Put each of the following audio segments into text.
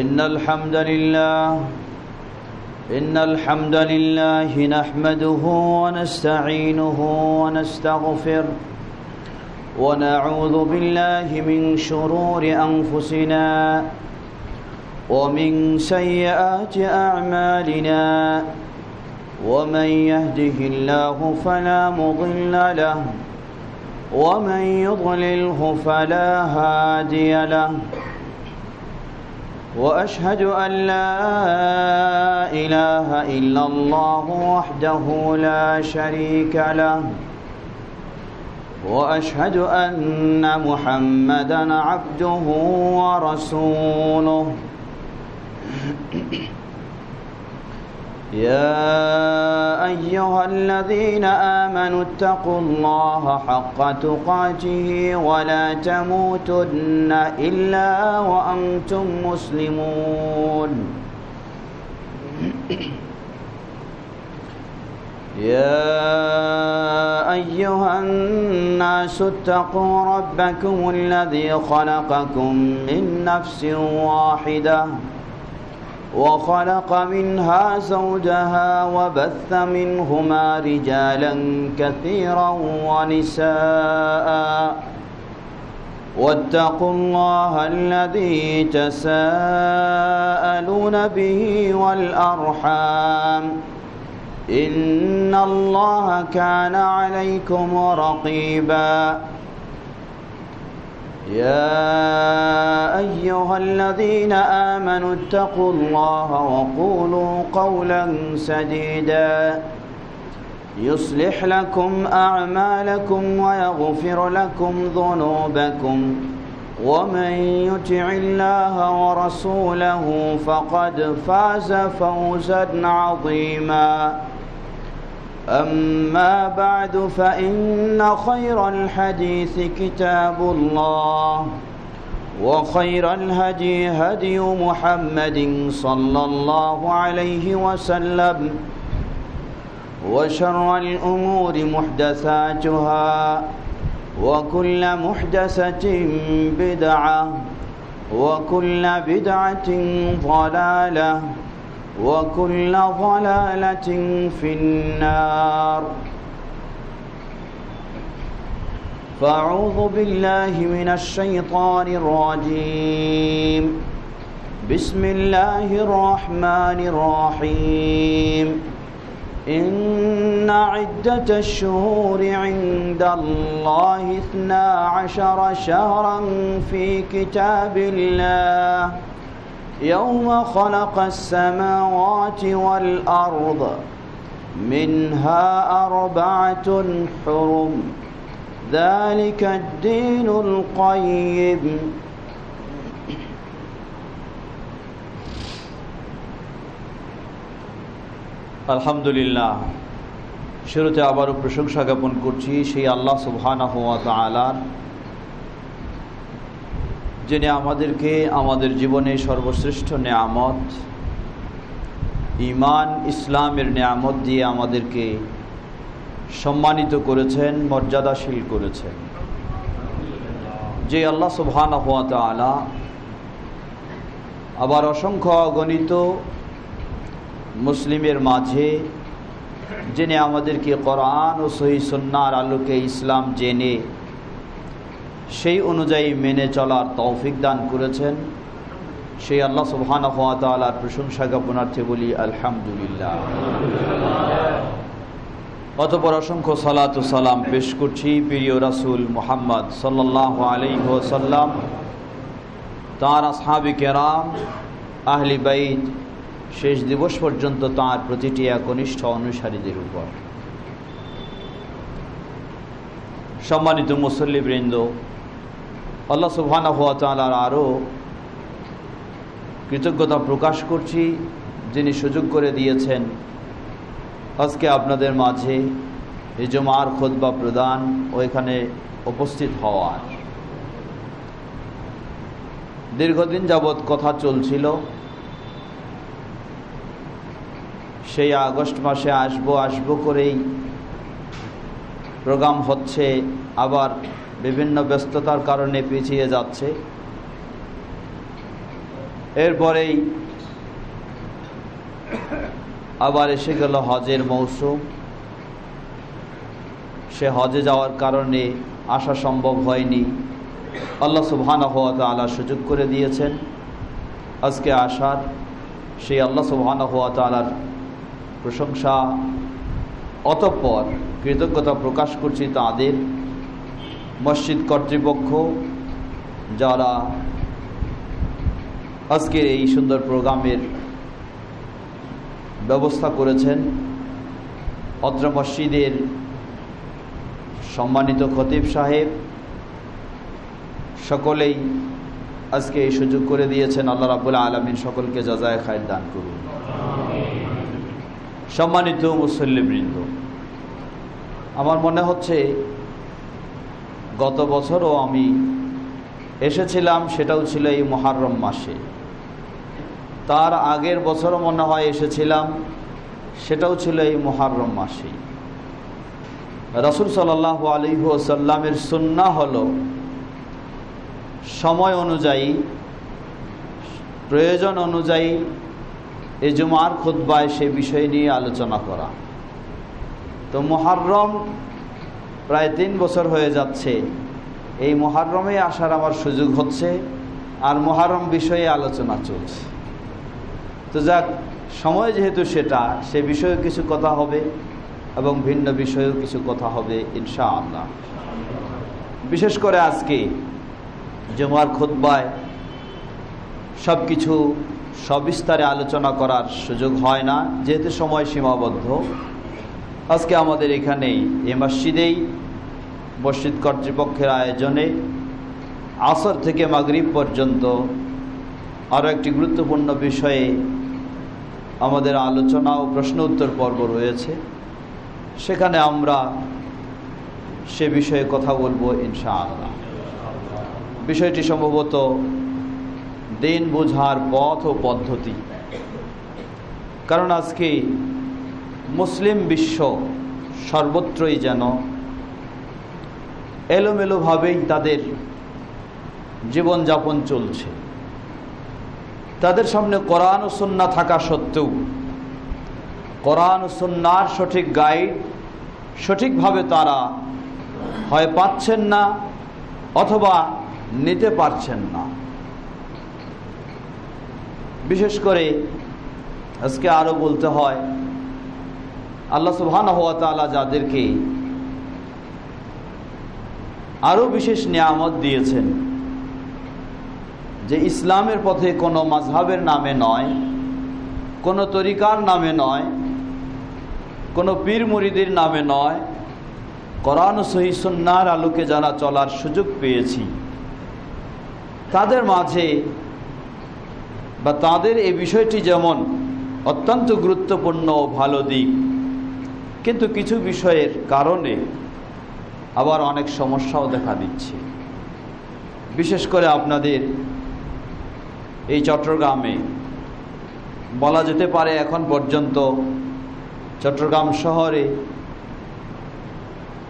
إن الحمد لله نحمده ونستعينه ونستغفره ونعوذ بالله من شرور أنفسنا ومن سيئات أعمالنا ومن يهده الله فلا مضل له ومن يضلله فلا هادي له وأشهد أن لا إله إلا الله وحده لا شريك له وأشهد أن محمدًا عبده ورسوله يا أيها الذين آمنوا اتقوا الله حق تقاته ولا تموتن إلا وأنتم مسلمون يا أيها الناس اتقوا ربكم الذي خلقكم من نفس واحدة وخلق منها زوجها وبث منهما رجالا كثيرا ونساء واتقوا الله الذي تساءلون به والأرحام إن الله كان عليكم رقيبا يا أيها الذين آمنوا اتقوا الله وقولوا قولا سديدا يصلح لكم أعمالكم ويغفر لكم ذنوبكم ومن يطع الله ورسوله فقد فاز فوزا عظيما أما بعد فإن خير الحديث كتاب الله وخير الهدي هدي محمد صلى الله عليه وسلم وشر الأمور محدثاتها وكل محدثة بدعة وكل بدعة ضلالة وكل ضلالة في النار فأعوذ بالله من الشيطان الرجيم بسم الله الرحمن الرحيم إن عدة الشهور عند الله 12 شهرا في كتاب الله يوم خلق السماوات والأرض منها 4 حرم ذلك الدين القيم আলহামদুলিল্লাহ শুরুতে আবারও প্রশংসা জ্ঞাপন করছি সেই আল্লাহ সুবহানাহু ওয়া তাআলার, যিনি আমাদেরকে আমাদের জীবনে সর্বশ্রেষ্ঠ নেয়ামত ঈমান ইসলামের নেয়ামত দিয়ে আমাদেরকে সম্মানিত করেছেন, মর্যাদাশীল করেছেন। যে আল্লাহ সুবহানাহু ওয়া তাআলা আবার অসংখ্য অগণিত মুসলিমের মাঝে যিনি আমাদেরকে কোরআন ও সহিহ সুন্নাহর আলোকে ইসলাম জেনে সেই অনুযায়ী মেনে চলার তৌফিক দান করেছেন, সেই আল্লাহ সুবহানাহু ওয়া তাআলার প্রশংসা জ্ঞাপনার্থে বলি আলহামদুলিল্লাহ। অতঃপর অসংখ্য সালাত ও সালাম পেশ করছি প্রিয় রাসূল মুহাম্মদ সাল্লাল্লাহু আলাইহি ওয়াসাল্লাম, তাঁর আসহাবে কেরাম, আহলি বাইত, শেষ দিবস পর্যন্ত তাঁর প্রতিটি একনিষ্ঠ অনুসারীদের উপর। সম্মানিত মুসল্লিবৃন্দ, আল্লাহ সুবহানাহু ওয়া তাআলার আরও কৃতজ্ঞতা প্রকাশ করছি যিনি সুযোগ করে দিয়েছেন আজকে আপনাদের মাঝে এই জুমার খুতবা প্রদান ও এখানে উপস্থিত হওয়ার। দীর্ঘদিন যাবৎ কথা চলছিল সেই আগস্ট মাসে আসবো করেই প্রোগ্রাম হচ্ছে, আবার বিভিন্ন ব্যস্ততার কারণে পিছিয়ে যাচ্ছে। এরপরেই আবার এসে গেল হজের মৌসুম। সে হজে যাওয়ার কারণে আসা সম্ভব হয়নি। আল্লাহ সুবহানাহু ওয়া তাআলা সুযোগ করে দিয়েছেন আজকে আসার। সেই আল্লাহ সুবহানাহু ওয়া তাআলার প্রশংসা, অতঃপর কৃতজ্ঞতা প্রকাশ করছি তাদের মসজিদ কর্তৃপক্ষ যারা আজকের এই সুন্দর প্রোগ্রামের ব্যবস্থা করেছেন। অত্র মসজিদের সম্মানিত খতিব সাহেব সকলেই আজকে এই সুযোগ করে দিয়েছেন। আল্লাহ রাব্বুল আলামিন সকলকে জাযায়ে খায়র দান করুন। সম্মানিত মুসল্লিবৃন্দ, আমার মনে হচ্ছে গত বছরও আমি এসেছিলাম, সেটাও ছিল এই মুহররম মাসে। তার আগের বছরও মনে হয় এসেছিলাম, সেটাও ছিল এই মুহররম মাসে। রাসূল সাল্লাল্লাহু আলাইহি ওয়াসাল্লামের সুন্নাহ হলো সময় অনুযায়ী, প্রয়োজন অনুযায়ী এই জুমার খুতবায় সে বিষয় নিয়ে আলোচনা করা। তো মুহররম প্রায় 3 বছর হয়ে যাচ্ছে। এই মুহররমে আসার আমার সুযোগ হচ্ছে, আর মুহররম বিষয়ে আলোচনা চলছে। তো যাক, সময় যেহেতু সে বিষয়ে কিছু কথা হবে এবং ভিন্ন বিষয়েও কিছু কথা হবে ইনশাআল্লাহ। বিশেষ করে আজকে জুমার খুতবায় সব কিছু সবিস্তারে আলোচনা করার সুযোগ হয় না, যেহেতু সময় সীমাবদ্ধ। আজকে আমাদের এখানেই এই মসজিদেই মসজিদ কর্তৃপক্ষের আয়োজনে আসর থেকে মাগরিব পর্যন্ত আরও একটি গুরুত্বপূর্ণ বিষয়ে আমাদের আলোচনা ও প্রশ্ন উত্তর পর্ব রয়েছে। সেখানে আমরা সে বিষয়ে কথা বলবো ইনশাআল্লাহ। বিষয়টি সম্ভবত দিন বোঝার পথ ও পদ্ধতি। কারণ আজকে মুসলিম বিশ্ব সর্বত্রই যেন এলোমেলোভাবেই তাদের জীবনযাপন চলছে। তাদের সামনে কোরআন ও সুন্নাহ থাকা সত্ত্বেও কোরআন ও সুন্নাহর সঠিক গাইড সঠিকভাবে তারা হয় পাচ্ছেন না অথবা নিতে পারছেন না। বিশেষ করে আজকে আরও বলতে হয়, আল্লাহ সুবহানাহু ওয়া তাআলা যাদেরকে আরও বিশেষ নিয়ামত দিয়েছেন, যে ইসলামের পথে কোনো মাযহাবের নামে নয়, কোনো তরিকার নামে নয়, কোনো পীর মুরিদের নামে নয়, কোরআন ও সহিহ সুন্নাহর আলোকে যারা চলার সুযোগ পেয়েছি, তাদের মাঝে বা তাদের এই বিষয়টি যেমন অত্যন্ত গুরুত্বপূর্ণ ও ভালো দিক, কিন্তু কিছু বিষয়ের কারণে আবার অনেক সমস্যাও দেখা দিচ্ছে। বিশেষ করে আপনাদের এই চট্টগ্রামে বলা যেতে পারে এখন পর্যন্ত চট্টগ্রাম শহরে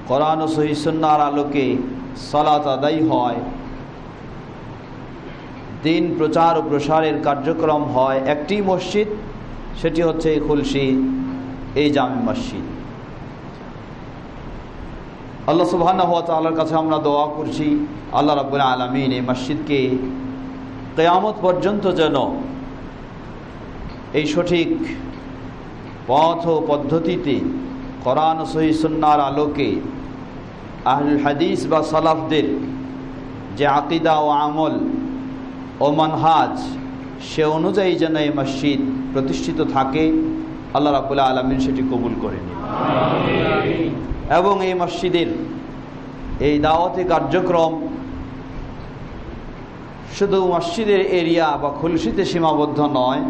কোরআন ও সহিহ সুন্নাহর আলোকে সালাত আদায় হয়, দিন প্রচার ও প্রসারের কার্যক্রম হয়। একটি মসজিদ, সেটি হচ্ছে এই খুলশী এই জামে মসজিদ। আল্লাহ সুবহানাহু ওয়া তাআলার কাছে আমরা দোয়া করছি, আল্লাহ রাব্বুল আলামিন এই মসজিদকে কিয়ামত পর্যন্ত যেন এই সঠিক পথ ও পদ্ধতিতে কোরআন ও সহিহ সুন্নাহর আলোকে আহলুল হাদিস বা সালাফদের যে আকীদা ও আমল ও মানহাজ, সে অনুযায়ী যেন এই মসজিদ প্রতিষ্ঠিত থাকে, আল্লাহ রাব্বুল আলামিন সেটি কবুল করে নিন। এবং এই মসজিদের এই দাওয়াতি কার্যক্রম শুধু মসজিদের এরিয়া বা খুলশীতে সীমাবদ্ধ নয়,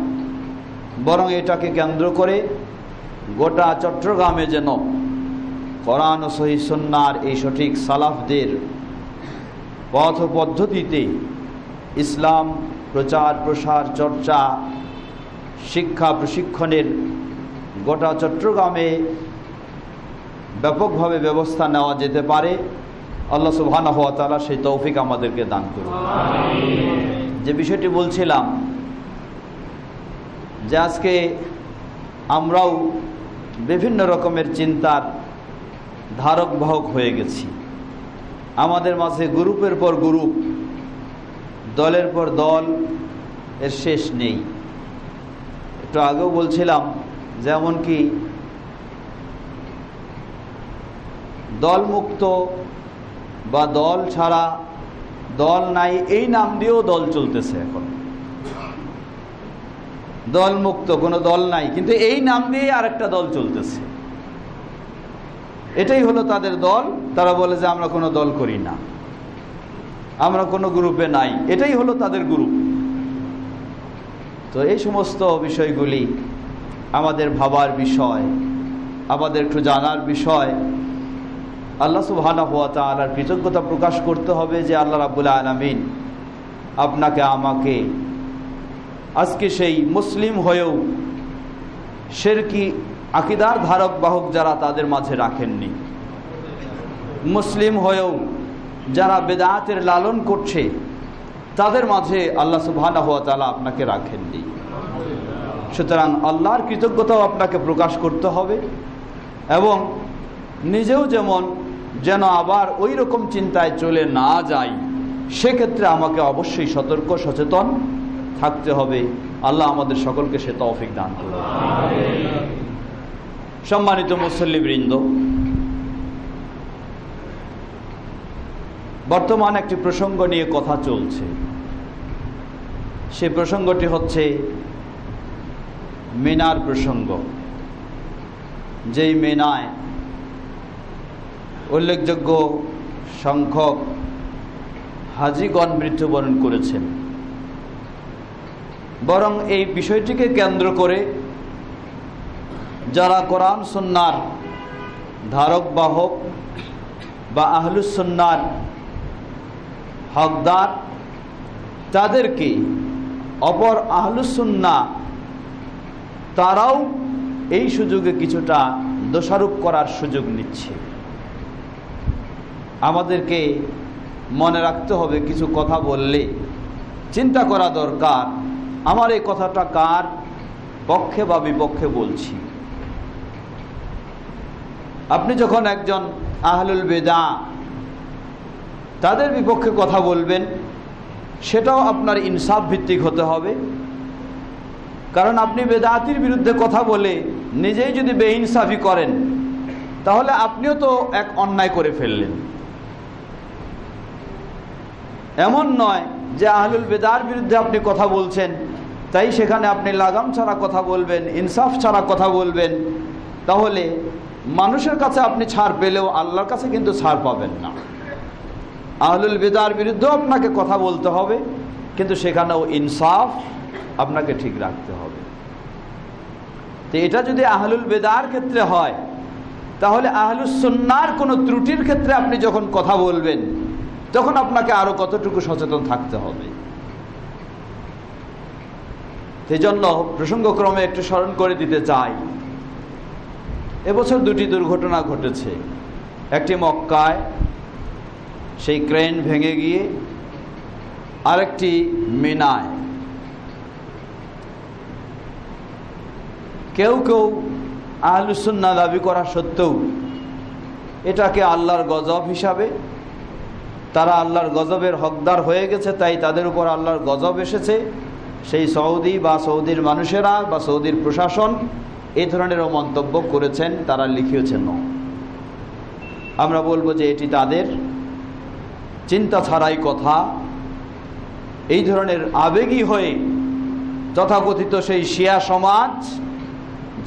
বরং এটাকে কেন্দ্র করে গোটা চট্টগ্রামে যেন কোরআন ও সহিহ সুন্নাহর এই সঠিক সালাফদের পথ ও পদ্ধতিতে ইসলাম প্রচার প্রসার চর্চা শিক্ষা প্রশিক্ষণের গোটা চট্টগ্রামে ব্যাপকভাবে ব্যবস্থা নেওয়া যেতে পারে, আল্লাহ সুবহানাহু ওয়া তাআলা সেই তৌফিক আমাদেরকে দান করুন। যে বিষয়টি বলছিলাম যে আজকে আমরাও বিভিন্ন রকমের চিন্তার ধারক বাহক হয়ে গেছি। আমাদের মাঝে গ্রুপের পর গ্রুপ, দলের পর দল, এর শেষ নেই। একটু আগেও বলছিলাম যেমন কি দলমুক্ত বা দল ছাড়া, দল নাই এই নাম দিয়েও দল চলতেছে। এখন দলমুক্ত কোনো দল নাই, কিন্তু এই নাম দিয়ে আরেকটা দল চলতেছে। এটাই হলো তাদের দল। তারা বলে যে আমরা কোনো দল করি না, আমরা কোনো গ্রুপে নাই, এটাই হলো তাদের গ্রুপ। তো এই সমস্ত বিষয়গুলি আমাদের ভাবার বিষয়, আমাদের একটু জানার বিষয়। আল্লাহ সুবহানাহু ওয়া তাআলার কৃতজ্ঞতা প্রকাশ করতে হবে যে আল্লাহ রাব্বুল আলামিন আপনাকে আমাকে আজকে সেই মুসলিম হয়েও শিরকি আকীদার ধারক বাহক যারা তাদের মাঝে রাখেননি, মুসলিম হয়েও যারা বেদাতের লালন করছে তাদের মাঝে আল্লাহ সুবহানাহু ওয়া তাআলা আপনাকে রাখেননি। সুতরাং আল্লাহর কৃতজ্ঞতাও আপনাকে প্রকাশ করতে হবে এবং নিজেও যেন আবার ওই রকম চিন্তায় চলে না যাই, সেক্ষেত্রে আমাকে অবশ্যই সতর্ক সচেতন থাকতে হবে। আল্লাহ আমাদের সকলকে সে তৌফিক দান করুন। সম্মানিত মুসল্লিবৃন্দ, বর্তমান একটি প্রসঙ্গ নিয়ে কথা চলছে। সে প্রসঙ্গটি হচ্ছে মিনার প্রসঙ্গ। যেই মিনায় উল্লেখযোগ্য সংখ্যক হাজীগণ মৃত্যুবরণ করেছেন। বরং এই বিষয়টিকে কেন্দ্র করে যারা কোরআন সুন্নাহর ধারক বাহক বা আহলুস সুন্নাহর হকদার, তাদেরকে অপর আহলুস সুন্নাহ তারাও এই সুযোগে কিছুটা দোষারোপ করার সুযোগ নিচ্ছে। আমাদেরকে মনে রাখতে হবে, কিছু কথা বললে চিন্তা করা দরকার, আমার এই কথাটা কার পক্ষে বা বিপক্ষে বলছি। আপনি যখন একজন আহলুল বিদআহ তাদের বিপক্ষে কথা বলবেন, সেটাও আপনার ইনসাফ ভিত্তিক হতে হবে। কারণ আপনি বেদাতির বিরুদ্ধে কথা বলে নিজেই যদি বেইনসাফি করেন, তাহলে আপনিও তো এক অন্যায় করে ফেললেন। এমন নয় যে আহলুল বিদআর বিরুদ্ধে আপনি কথা বলছেন, তাই সেখানে আপনি লাগাম ছাড়া কথা বলবেন, ইনসাফ ছাড়া কথা বলবেন, তাহলে মানুষের কাছে আপনি ছাড় পেলেও আল্লাহর কাছে কিন্তু ছাড় পাবেন না। আহলুল বিদআর বিরুদ্ধেও আপনাকে কথা বলতে হবে, কিন্তু সেখানেও ইনসাফ আপনাকে ঠিক রাখতে হবে। তো এটা যদি আহলুল বিদআর ক্ষেত্রে হয়, তাহলে আহলুস সুন্নাহর কোনো ত্রুটির ক্ষেত্রে আপনি যখন কথা বলবেন, তখন আপনাকে আরো কতটুকু সচেতন থাকতে হবে। সেই জন্য প্রসঙ্গক্রমে একটু স্মরণ করে দিতে চাই, এবছর দুটি দুর্ঘটনা ঘটেছে। একটি মক্কায় সেই ক্রেন ভেঙে গিয়ে, আরেকটি মিনায়। কেউ কেউ আহলুস সুন্নাহ দাবি করা সত্ত্বেও এটাকে আল্লাহর গজব হিসাবে, তারা আল্লাহর গজবের হকদার হয়ে গেছে, তাই তাদের উপর আল্লাহর গজব এসেছে, সেই সৌদি বা সৌদির মানুষেরা বা সৌদির প্রশাসন এই ধরনেরও মন্তব্য করেছেন, তারা লিখিয়েছেন। আমরা বলবো যে এটি তাদের চিন্তা ছাড়াই কথা। এই ধরনের আবেগী হয়ে তথাকথিত সেই শিয়া সমাজ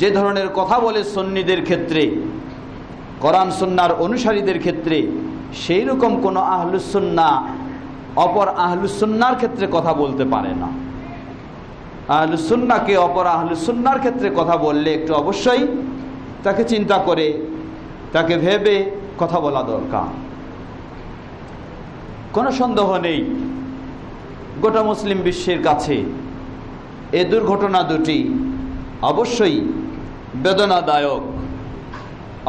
যে ধরনের কথা বলে সুন্নিদের ক্ষেত্রে, কোরআন সুন্নাহর অনুসারীদের ক্ষেত্রে, সেই রকম কোনো আহলুস সুন্নাহ অপর আহলুস সুন্নাহর ক্ষেত্রে কথা বলতে পারে না। আহলুস সুন্নাহকে অপর আহলুস সুন্নাহর ক্ষেত্রে কথা বললে একটু অবশ্যই তাকে চিন্তা করে, তাকে ভেবে কথা বলা দরকার। কোনো সন্দেহ নেই, গোটা মুসলিম বিশ্বের কাছে এই দুর্ঘটনা দুটি অবশ্যই বেদনাদায়ক।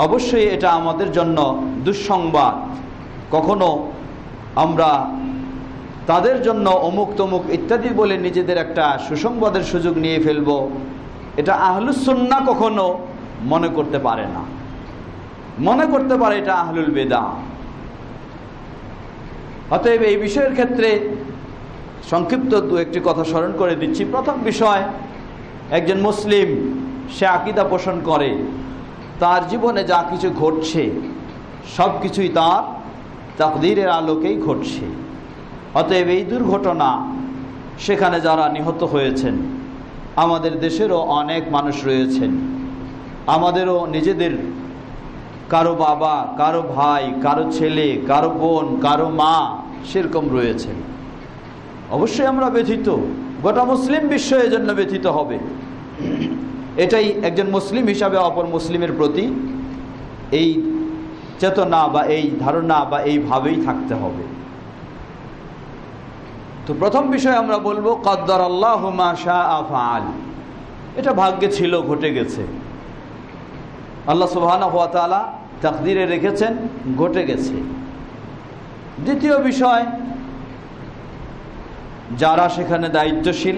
অবশ্যই এটা আমাদের জন্য দুঃসংবাদ। কখনো আমরা তাদের জন্য অমুক তমুক ইত্যাদি বলে নিজেদের একটা সুসংবাদের সুযোগ নিয়ে ফেলব, এটা আহলুস সুন্নাহ কখনো মনে করতে পারে না। মনে করতে পারে এটা আহলুল বিদআহ। অতএব এই বিষয়ের ক্ষেত্রে সংক্ষিপ্ত দু একটি কথা স্মরণ করে দিচ্ছি। প্রথম বিষয়, একজন মুসলিম সে আকীদা পোষণ করে তার জীবনে যা কিছু ঘটছে সব কিছুই তার তাকদীরের আলোকেই ঘটছে। অতএব এই দুর্ঘটনা, সেখানে যারা নিহত হয়েছেন, আমাদের দেশেরও অনেক মানুষ রয়েছেন, আমাদেরও নিজেদের কারো বাবা, কারো ভাই, কারো ছেলে, কারো বোন, কারো মা সেরকম রয়েছেন। অবশ্যই আমরা ব্যথিত, গোটা মুসলিম বিশ্ব এর জন্য ব্যথিত হবে। এটাই একজন মুসলিম হিসাবে অপর মুসলিমের প্রতি এই চেতনা বা এই ধারণা বা এইভাবেই থাকতে হবে। তো প্রথম বিষয় আমরা বলবো কদ্দারাল্লাহু মা শাআ ফাআল। এটা ভাগ্যে ছিল, ঘটে গেছে। আল্লাহ সুবহানাহু ওয়া তাআলা তাকদীরে রেখেছেন, ঘটে গেছে। দ্বিতীয় বিষয়, যারা সেখানে দায়িত্বশীল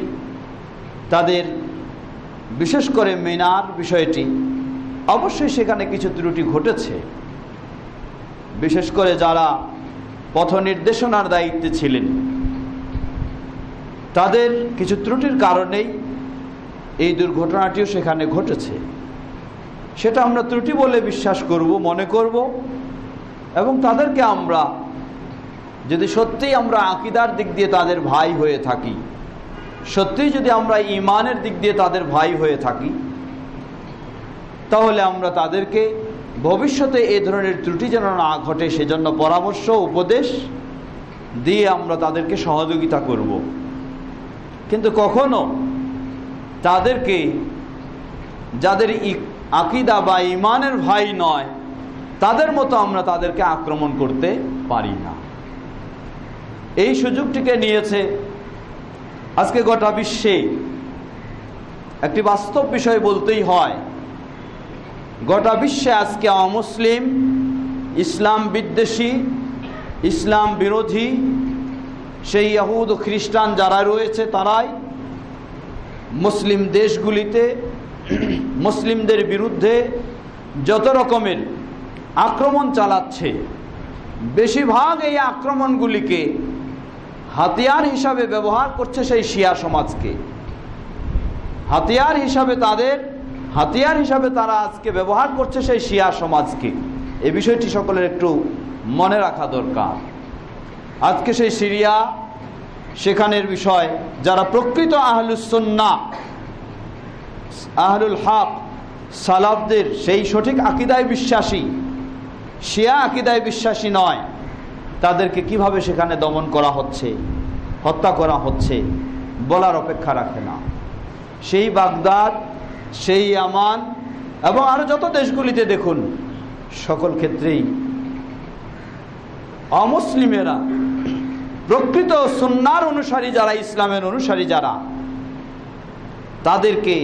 তাদের, বিশেষ করে মিনার বিষয়টি, অবশ্যই সেখানে কিছু ত্রুটি ঘটেছে। বিশেষ করে যারা পথ নির্দেশনার দায়িত্বে ছিলেন তাদের কিছু ত্রুটির কারণেই এই দুর্ঘটনাটিও সেখানে ঘটেছে। সেটা আমরা ত্রুটি বলে বিশ্বাস করব, মনে করব, এবং তাদেরকে আমরা যদি সত্যিই আমরা আকীদার দিক দিয়ে তাদের ভাই হয়ে থাকি, সত্যিই যদি আমরা ঈমানের দিক দিয়ে তাদের ভাই হয়ে থাকি, তাহলে আমরা তাদেরকে ভবিষ্যতে এই ধরনের ত্রুটি যেন না ঘটে সেজন্য পরামর্শ, উপদেশ দিয়ে আমরা তাদেরকে সহযোগিতা করব। কিন্তু কখনো তাদেরকে, যাদের আকীদা বা ঈমানের ভাই নয়, তাদের মতো আমরা তাদেরকে আক্রমণ করতে পারি না। এই সুযোগটিকে নিয়েছে আজকে গোটা বিশ্বে। একটি বাস্তব বিষয় বলতেই হয়, গোটা বিশ্বে আজকে অমুসলিম, ইসলাম বিদ্বেষী, ইসলাম বিরোধী সেই ইহুদ ও খ্রিস্টান যারা রয়েছে, তারাই মুসলিম দেশগুলিতে মুসলিমদের বিরুদ্ধে যত রকমের আক্রমণ চালাচ্ছে। বেশিরভাগ এই আক্রমণগুলিকে হাতিয়ার হিসাবে ব্যবহার করছে সেই শিয়া সমাজকে। হাতিয়ার হিসাবে তারা আজকে ব্যবহার করছে সেই শিয়া সমাজকে। এই বিষয়টি সকলের একটু মনে রাখা দরকার। আজকে সেই সিরিয়া, সেখানের বিষয়, যারা প্রকৃত আহলুস সুন্নাহ, আহলুল হক, সালাফদের সেই সঠিক আকীদায় বিশ্বাসী, শিয়া আকীদায় বিশ্বাসী নয়, তাদেরকে কিভাবে সেখানে দমন করা হচ্ছে, হত্যা করা হচ্ছে, বলার অপেক্ষা রাখে না। সেই বাগদাদ, সেই ইয়ামান এবং আরো যত দেশগুলিতে দেখুন, সকল ক্ষেত্রেই অমুসলিমেরা, প্রকৃত সুন্নাহর অনুসারী যারা, ইসলামের অনুসারী যারা, তাদেরকে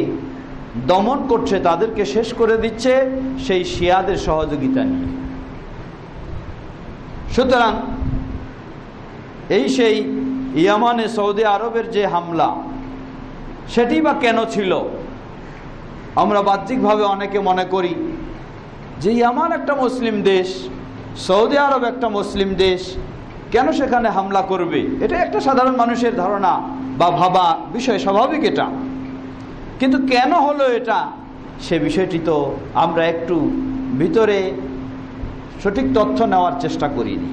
দমন করছে, তাদেরকে শেষ করে দিচ্ছে সেই শিয়াদের সহযোগিতা নিয়ে। সুতরাং এই সেই ইয়ামানে সৌদি আরবের যে হামলা, সেটি বা কেন ছিল? আমরা বাহ্যিকভাবে অনেকে মনে করি যে ইয়ামান একটা মুসলিম দেশ, সৌদি আরব একটা মুসলিম দেশ, কেন সেখানে হামলা করবে? এটা একটা সাধারণ মানুষের ধারণা বা ভাবা বিষয়, স্বাভাবিক এটা। কিন্তু কেন হলো এটা, সে বিষয়টি তো আমরা একটু ভিতরে সঠিক তথ্য নেওয়ার চেষ্টা করিনি।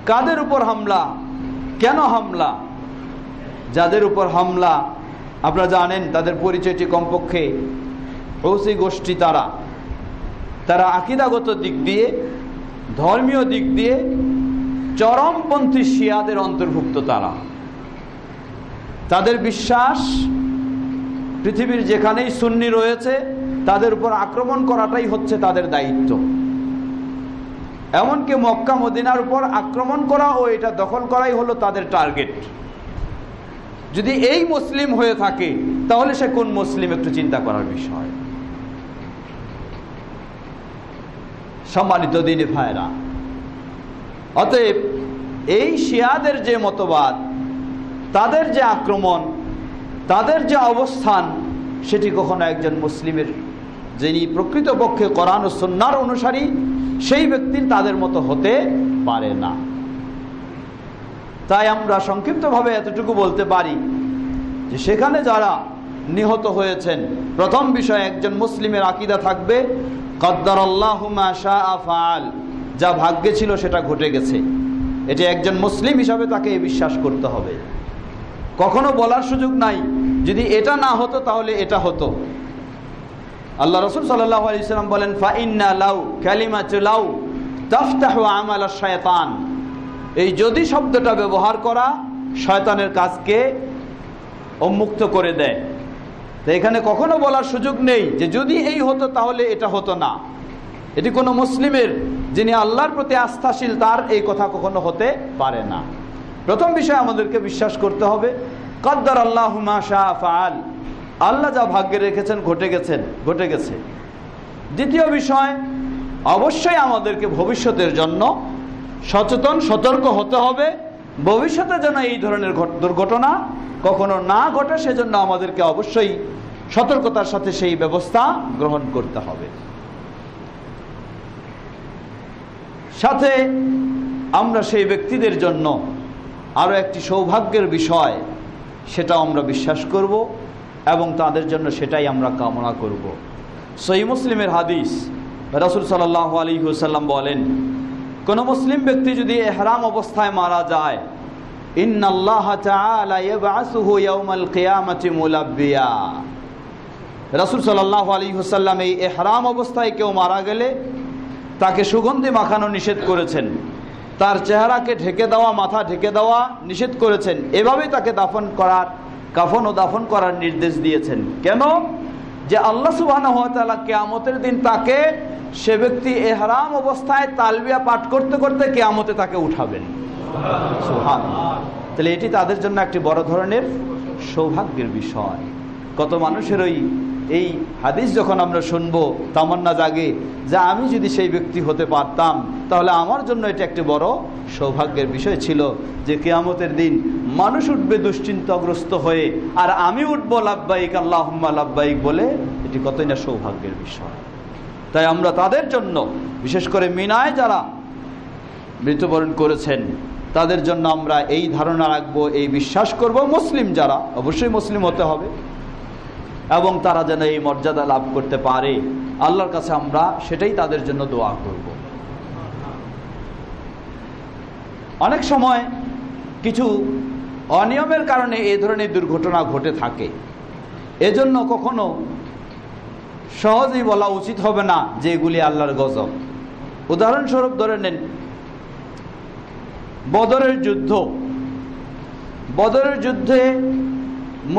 কাদের উপর হামলা, কেন হামলা? যাদের উপর হামলা আপনারা জানেন, তাদের পরিচয়টি কমপক্ষে ঔসি গোষ্ঠী। তারা আকীদাগত দিক দিয়ে, ধর্মীয় দিক দিয়ে চরমপন্থী শিয়াদের অন্তর্ভুক্ত। তাদের বিশ্বাস পৃথিবীর যেখানেই সুন্নি রয়েছে তাদের উপর আক্রমণ করাটাই হচ্ছে তাদের দায়িত্ব। এমনকি মক্কা মদিনার উপর আক্রমণ করা ও এটা দখল করাই হলো তাদের টার্গেট। যদি এই মুসলিম হয়ে থাকে তাহলে সে কোন মুসলিম, একটু চিন্তা করার বিষয়। সম্মানিত দিনী ভাইরা, অতএব এই শিয়াদের যে মতবাদ, তাদের যে আক্রমণ, তাদের যে অবস্থান, সেটি কখনো একজন মুসলিমের, যিনি প্রকৃতপক্ষে কোরআন ও সুন্নাহর অনুসারী, সেই ব্যক্তির তাদের মতো হতে পারে না। তাই আমরা সংক্ষিপ্তভাবে এতটুকু বলতে পারি যে সেখানে যারা নিহত হয়েছেন, প্রথম বিষয় একজন মুসলিমের আকীদা থাকবে কদ্দারাল্লাহু মা শাআ ফাআল, যা ভাগ্যে ছিল সেটা ঘটে গেছে। এটি একজন মুসলিম হিসাবে তাকে বিশ্বাস করতে হবে। কখনো বলার সুযোগ নাই যদি এটা না হতো তাহলে এটা হতো। আল্লাহ রাসূল সাল্লাল্লাহু আলাইহি ওয়াসাল্লাম বলেন, ফাইন্না লাউ কালিমাতু লাউ তাফতাহু আমাল আশ-শায়তান। এই যদি শব্দটা ব্যবহার করা শয়তানের কাজকে উন্মুক্ত করে দেয়। তো এখানে কখনো বলার সুযোগ নেই যে যদি এই হতো তাহলে এটা হতো না। এটি কোনো মুসলিমের, যিনি আল্লাহর প্রতি আস্থাশীল, তার এই কথা কখনো হতে পারে না। প্রথম বিষয় আমাদেরকে বিশ্বাস করতে হবে কদ্দারাল্লাহু মা শাআ ফাআল, আল্লাহ যা ভাগ্যে রেখেছেন ঘটে গেছে। দ্বিতীয় বিষয়, অবশ্যই আমাদেরকে ভবিষ্যতের জন্য সচেতন সতর্ক হতে হবে, ভবিষ্যতে যেন এই ধরনের দুর্ঘটনা কখনো না ঘটে, সেজন্য আমাদেরকে অবশ্যই সতর্কতার সাথে সেই ব্যবস্থা গ্রহণ করতে হবে। সাথে আমরা সেই ব্যক্তিদের জন্য আরও একটি সৌভাগ্যের বিষয়, সেটাও আমরা বিশ্বাস করব এবং তাদের জন্য সেটাই আমরা কামনা করব। সহিহ মুসলিমের হাদিস, রাসূল সাল্লাল্লাহু আলাইহি ওয়াসাল্লাম বলেন, কোন মুসলিম ব্যক্তি যদি ইহরাম অবস্থায় মারা যায়, ইন্নাল্লাহা তাআলা ইয়াবআসুহু ইয়াওমাল কিয়ামাতি মুলাব্বিয়া। রাসূল সাল্লাল্লাহু আলাইহি ওয়াসাল্লাম এই ইহরাম অবস্থায় কেউ মারা গেলে তাকে সুগন্ধি মাখানো নিষেধ করেছেন, তার চেহারাকে ঢেকে দেওয়া, মাথা ঢেকে দেওয়া নিষেধ করেছেন। এভাবেই তাকে কাফন ও দাফন করার নির্দেশ দিয়েছেন। কেন? যে আল্লাহ সুবহানাহু ওয়া তাআলা কিয়ামতের দিন তাকে, সে ব্যক্তি ইহরাম অবস্থায় তালবিয়া পাঠ করতে করতে কিয়ামতে তাকে উঠাবেন। সুবহানাল্লাহ। তাহলে এটি তাদের জন্য একটি বড় ধরনের সৌভাগ্যের বিষয়। কত মানুষের এই হাদিস যখন আমরা শুনবো তামান্না জাগে যে আমি যদি সেই ব্যক্তি হতে পারতাম তাহলে আমার জন্য এটা একটি বড় সৌভাগ্যের বিষয় ছিল যে কিয়ামতের দিন মানুষ উঠবে দুশ্চিন্তাগ্রস্ত হয়ে, আর আমি উঠবো লাব্বাইক আল্লাহুম্মা লাব্বাইক বলে। এটি কতই না সৌভাগ্যের বিষয়। তাই আমরা তাদের জন্য, বিশেষ করে মিনায় যারা মৃত্যুবরণ করেছেন, তাদের জন্য আমরা এই ধারণা রাখবো, এই বিশ্বাস করব, মুসলিম যারা, অবশ্যই মুসলিম হতে হবে এবং তারা যেন এই মর্যাদা লাভ করতে পারে, আল্লাহর কাছে আমরা সেটাই তাদের জন্য দোয়া করব। অনেক সময় কিছু অনিয়মের কারণে এই ধরনের দুর্ঘটনা ঘটে থাকে। এজন্য কখনো সহজেই বলা উচিত হবে না যে এগুলি আল্লাহর গজব। উদাহরণস্বরূপ ধরে নেন বদরের যুদ্ধে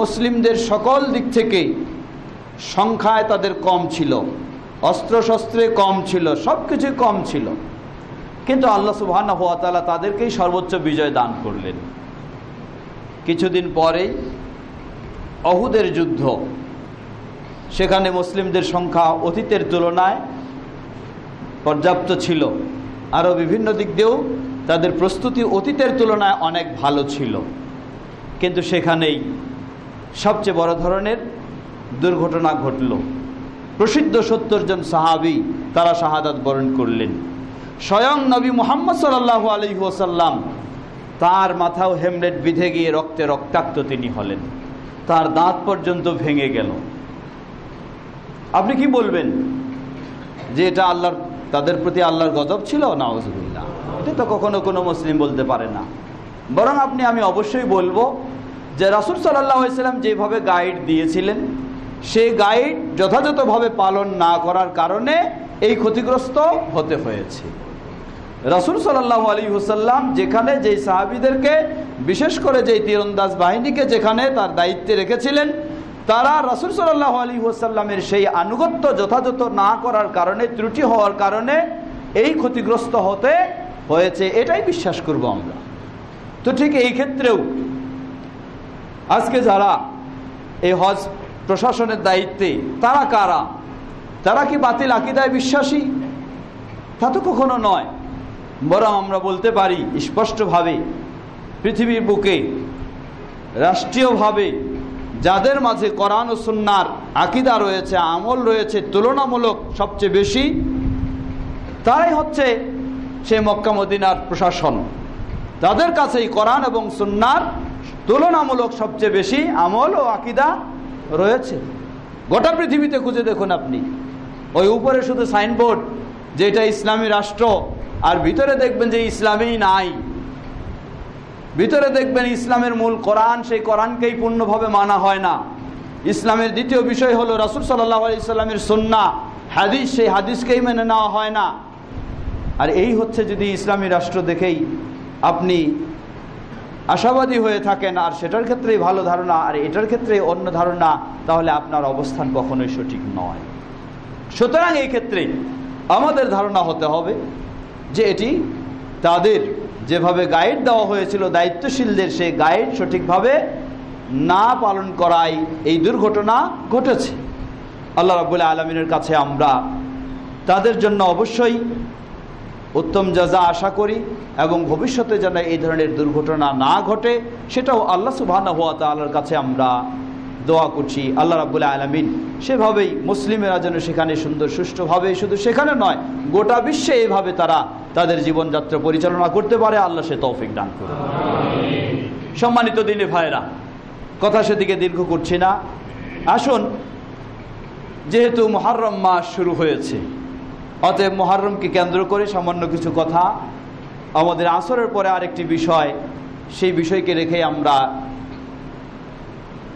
মুসলিমদের সকল দিক থেকে সংখ্যায় তাদের কম ছিল, অস্ত্রশস্ত্রে কম ছিল, সব কিছুই কম ছিল, কিন্তু আল্লাহ সুবহানাহু ওয়া তাআলা তাদেরকেই সর্বোচ্চ বিজয় দান করলেন। কিছুদিন পরেই অহুদের যুদ্ধ, সেখানে মুসলিমদের সংখ্যা অতীতের তুলনায় পর্যাপ্ত ছিল, আরও বিভিন্ন দিক দিয়েও তাদের প্রস্তুতি অতীতের তুলনায় অনেক ভালো ছিল, কিন্তু সেখানেই সবচেয়ে বড় ধরনের দুর্ঘটনা ঘটল। প্রসিদ্ধ 70 জন সাহাবী তারা শাহাদাত বরণ করলেন। স্বয়ং নবী মুহাম্মদ সাল্লাল্লাহু আলাইহি ওয়াসাল্লাম, তার মাথাও হেমলেট বিঁধে গিয়ে রক্তে রক্তাক্ত তিনি হলেন, তার দাঁত পর্যন্ত ভেঙে গেল। আপনি কি বলবেন যে এটা তাদের প্রতি আল্লাহর গজব ছিল? নাউজুবিল্লাহ, এটা তো কখনো কোনো মুসলিম বলতে পারে না। বরং আমি অবশ্যই বলবো যে রাসূল সাল্লাল্লাহু আলাইহি ওয়াসাল্লাম যেভাবে গাইড দিয়েছিলেন, সেই গাইড যথাযথভাবে পালন না করার কারণে এই ক্ষতিগ্রস্ত হতে হয়েছে। রাসূল সাল্লাল্লাহু আলাইহি ওয়াসাল্লাম যেখানে যেই সাহাবীদেরকে, বিশেষ করে যেই তীরন্দাজ বাহিনীকে যেখানে তার দায়িত্বে রেখেছিলেন, তারা রাসূল সাল্লাল্লাহু আলাইহি ওয়াসাল্লামের সেই আনুগত্য যথাযথ না করার কারণে, ত্রুটি হওয়ার কারণে এই ক্ষতিগ্রস্ত হতে হয়েছে, এটাই বিশ্বাস করব আমরা। তো ঠিক এই ক্ষেত্রেও আজকে যারা এই হজ প্রশাসনের দায়িত্বে, তারা কারা? তারা কি বাতিল আকীদায় বিশ্বাসী? তা তো কখনো নয়। বরং আমরা বলতে পারি স্পষ্টভাবে পৃথিবীর বুকে রাষ্ট্রীয়ভাবে যাদের মাঝে কোরআন ও সুন্নাহর আকীদা রয়েছে, আমল রয়েছে তুলনামূলক সবচেয়ে বেশি, তারাই হচ্ছে সেই মক্কা মদিনার প্রশাসন। তাদের কাছেই কোরআন এবং সুন্নাহর তুলনামূলক সবচেয়ে বেশি আমল ও আকীদা রয়েছে। গোটা পৃথিবীতে খুঁজে দেখুন আপনি, ওই উপরে শুধু সাইনবোর্ড যে এটা ইসলামী রাষ্ট্র, আর ভিতরে দেখবেন যে ইসলামই নাই। ভিতরে দেখবেন ইসলামের মূল কোরআন, সেই কোরআনকেই পূর্ণভাবে মানা হয় না। ইসলামের দ্বিতীয় বিষয় হলো রাসূল সাল্লাল্লাহু আলাইহি সাল্লামের সুন্নাহ হাদিস, সেই হাদিসকেই মেনে নেওয়া হয় না। আর এই হচ্ছে যদি ইসলামী রাষ্ট্র দেখেই আপনি আশাবাদী হয়ে থাকেন আর সেটার ক্ষেত্রেই ভালো ধারণা আর এটার ক্ষেত্রে অন্য ধারণা, তাহলে আপনার অবস্থান কখনোই সঠিক নয়। সুতরাং এই ক্ষেত্রে আমাদের ধারণা হতে হবে যে এটি তাদের যেভাবে গাইড দেওয়া হয়েছিল দায়িত্বশীলদের, সেই গাইড সঠিকভাবে না পালন করায় এই দুর্ঘটনা ঘটেছে। আল্লাহ রাব্বুল আলামিনের কাছে আমরা তাদের জন্য অবশ্যই উত্তম জাযা আশা করি এবং ভবিষ্যতে যেন এই ধরনের দুর্ঘটনা না ঘটে সেটাও আল্লাহ সুবহানাহু ওয়া তাআলার কাছে আমরা দোয়া করছি। আল্লাহ রাব্বুল আলামিন সেভাবেই মুসলিমেরা যেন সেখানে সুন্দর সুষ্ঠুভাবে, শুধু সেখানে নয় গোটা বিশ্বে এইভাবে তারা তাদের জীবনযাত্রা পরিচালনা করতে পারে, আল্লাহ সে তৌফিক দান করুন। সম্মানিত দিনী ভাইরা, কথা সেদিকে দীর্ঘ করছি না। আসুন, যেহেতু মুহররম মাস শুরু হয়েছে, অতএব মুহররমকে কেন্দ্র করে সামান্য কিছু কথা, আমাদের আসরের পরে আরেকটি বিষয়, সেই বিষয়কে রেখে আমরা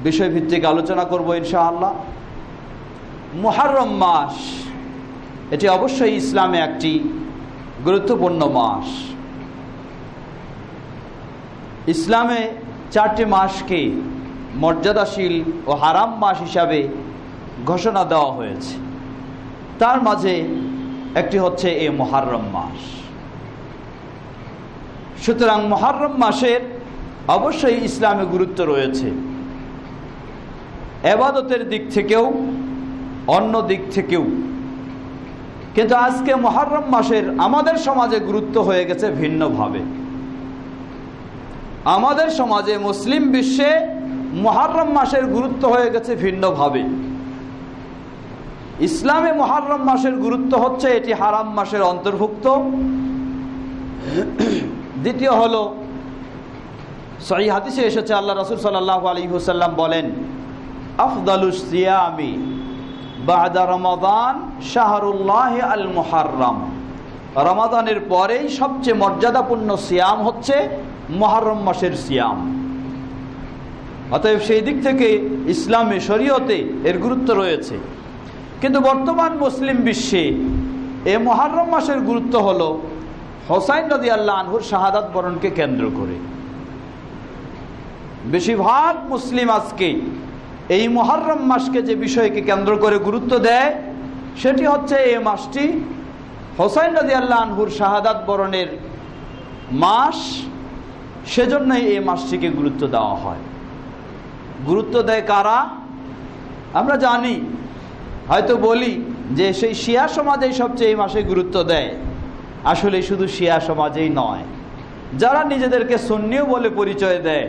বিষয়ভিত্তিক আলোচনা করব ইনশাআল্লাহ। মুহররম মাস এটি অবশ্যই ইসলামে একটি গুরুত্বপূর্ণ মাস। ইসলামে 4টি মাসকে মর্যাদাশীল ও হারাম মাস হিসাবে ঘোষণা দেওয়া হয়েছে। তার মাঝে একটি হচ্ছে এই মুহররম মাস। সুতরাং মুহররম মাসের অবশ্যই ইসলামে গুরুত্ব রয়েছে, ইবাদতের দিক থেকেও অন্য দিক থেকেও। কিন্তু আজকে মুহররম মাসের আমাদের সমাজে গুরুত্ব হয়ে গেছে ভিন্নভাবে। আমাদের সমাজে মুসলিম বিশ্বে মুহররম মাসের গুরুত্ব হয়ে গেছে ভিন্নভাবে। ইসলামে মুহররম মাসের গুরুত্ব হচ্ছে এটি হারাম মাসের অন্তর্ভুক্ত। দ্বিতীয় হলো, সহিহ হাদিসে এসেছে আল্লাহ রাসূল সাল্লাল্লাহু আলাইহি ওয়াসাল্লাম বলেন, আফদালুস সিয়ামি বা'দা রমাদান শাহরুল্লাহ আল মুহররম। রমাদানের পরেই সবচেয়ে মর্যাদাপূর্ণ সিয়াম হচ্ছে মুহররম মাসের সিয়াম। অতএব সেই দিক থেকে ইসলামে শরীয়তে এর গুরুত্ব রয়েছে। কিন্তু বর্তমান মুসলিম বিশ্বে এই মুহররম মাসের গুরুত্ব হলো হোসাইন রাদিয়াল্লাহু আনহুর শাহাদাত বরণকে কেন্দ্র করে। বেশিরভাগ মুসলিম আজকে এই মুহররম মাসকে যে বিষয়কে কেন্দ্র করে গুরুত্ব দেয় সেটি হচ্ছে এই মাসটি হোসাইন রাদিয়াল্লাহু আনহুর শাহাদাত বরণের মাস, সেজন্যই এই মাসটিকে গুরুত্ব দেওয়া হয়। গুরুত্ব দেয় কারা? আমরা জানি, হয়তো বলি যে সেই শিয়া সমাজেই সবচেয়ে এই মাসে গুরুত্ব দেয়। আসলে শুধু শিয়া সমাজেই নয়, যারা নিজেদেরকে সুন্নিও বলে পরিচয় দেয়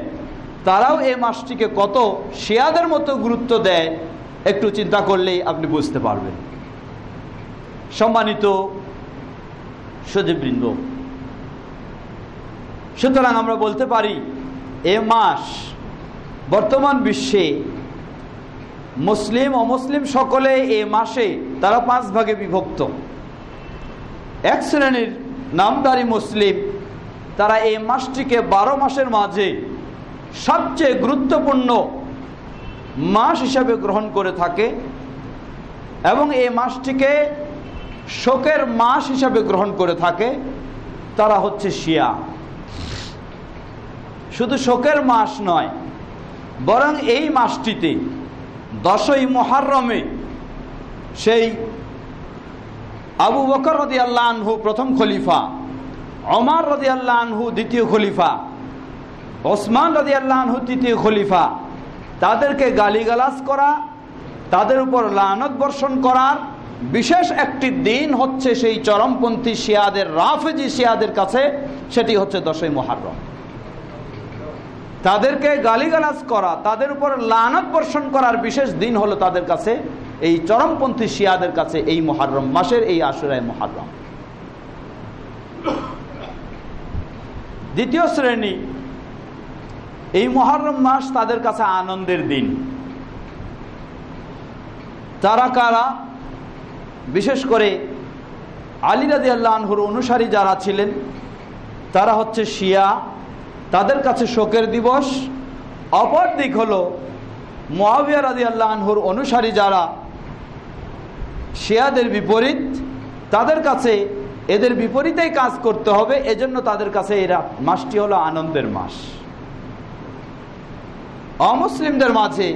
তারাও এই মাসটিকে কত শিয়াদের মতো গুরুত্ব দেয়, একটু চিন্তা করলেই আপনি বুঝতে পারবেন। সম্মানিত সুধীবৃন্দ, সুতরাং আমরা বলতে পারি এ মাস বর্তমান বিশ্বে মুসলিম অমুসলিম সকলে এ মাসে তারা 5 ভাগে বিভক্ত। এক শ্রেণীর নামধারী মুসলিম তারা এই মাসটিকে 12 মাসের মাঝে সবচেয়ে গুরুত্বপূর্ণ মাস হিসাবে গ্রহণ করে থাকে এবং এই মাসটিকে শোকের মাস হিসাবে গ্রহণ করে থাকে। তারা হচ্ছে শিয়া। শুধু শোকের মাস নয়, বরং এই মাসটিতে 10ই মুহররমে সেই আবু বকর রাদিয়াল্লাহু আনহু প্রথম খলিফা, ওমর রাদিয়াল্লাহু আনহু দ্বিতীয় খলিফা, ওসমান রাদিয়াল্লাহু আনহু তৃতীয় খলিফা, তাদেরকে গালিগালাজ করা, তাদের উপর লানত বর্ষণ করার বিশেষ একটি দিন হচ্ছে সেই চরমপন্থী শিয়াদের, রাফেজি শিয়াদের কাছে, সেটি হচ্ছে 10ই মুহররম। তাদেরকে গালিগালাজ করা, তাদের উপর লানত বর্ষণ করার বিশেষ দিন হলো তাদের কাছে, এই চরমপন্থী শিয়াদের কাছে এই মুহররম মাসের এই আশুরায়ে মুহররম। দ্বিতীয় শ্রেণী, এই মুহররম মাস তাদের কাছে আনন্দের দিন। তারা কারা? বিশেষ করে আলী রাদিয়াল্লাহু আনহুর অনুসারী যারা ছিলেন তারা হচ্ছে শিয়া, তাদের কাছে শোকের দিবস। অপর দিক হলো মুআবিয়া রাদিয়াল্লাহু আনহুর অনুসারী যারা শিয়াদের বিপরীত, তাদের কাছে এদের বিপরীতেই কাজ করতে হবে, এজন্য তাদের কাছে এরা মাসটি হলো আনন্দের মাস। অমুসলিমদের মাঝে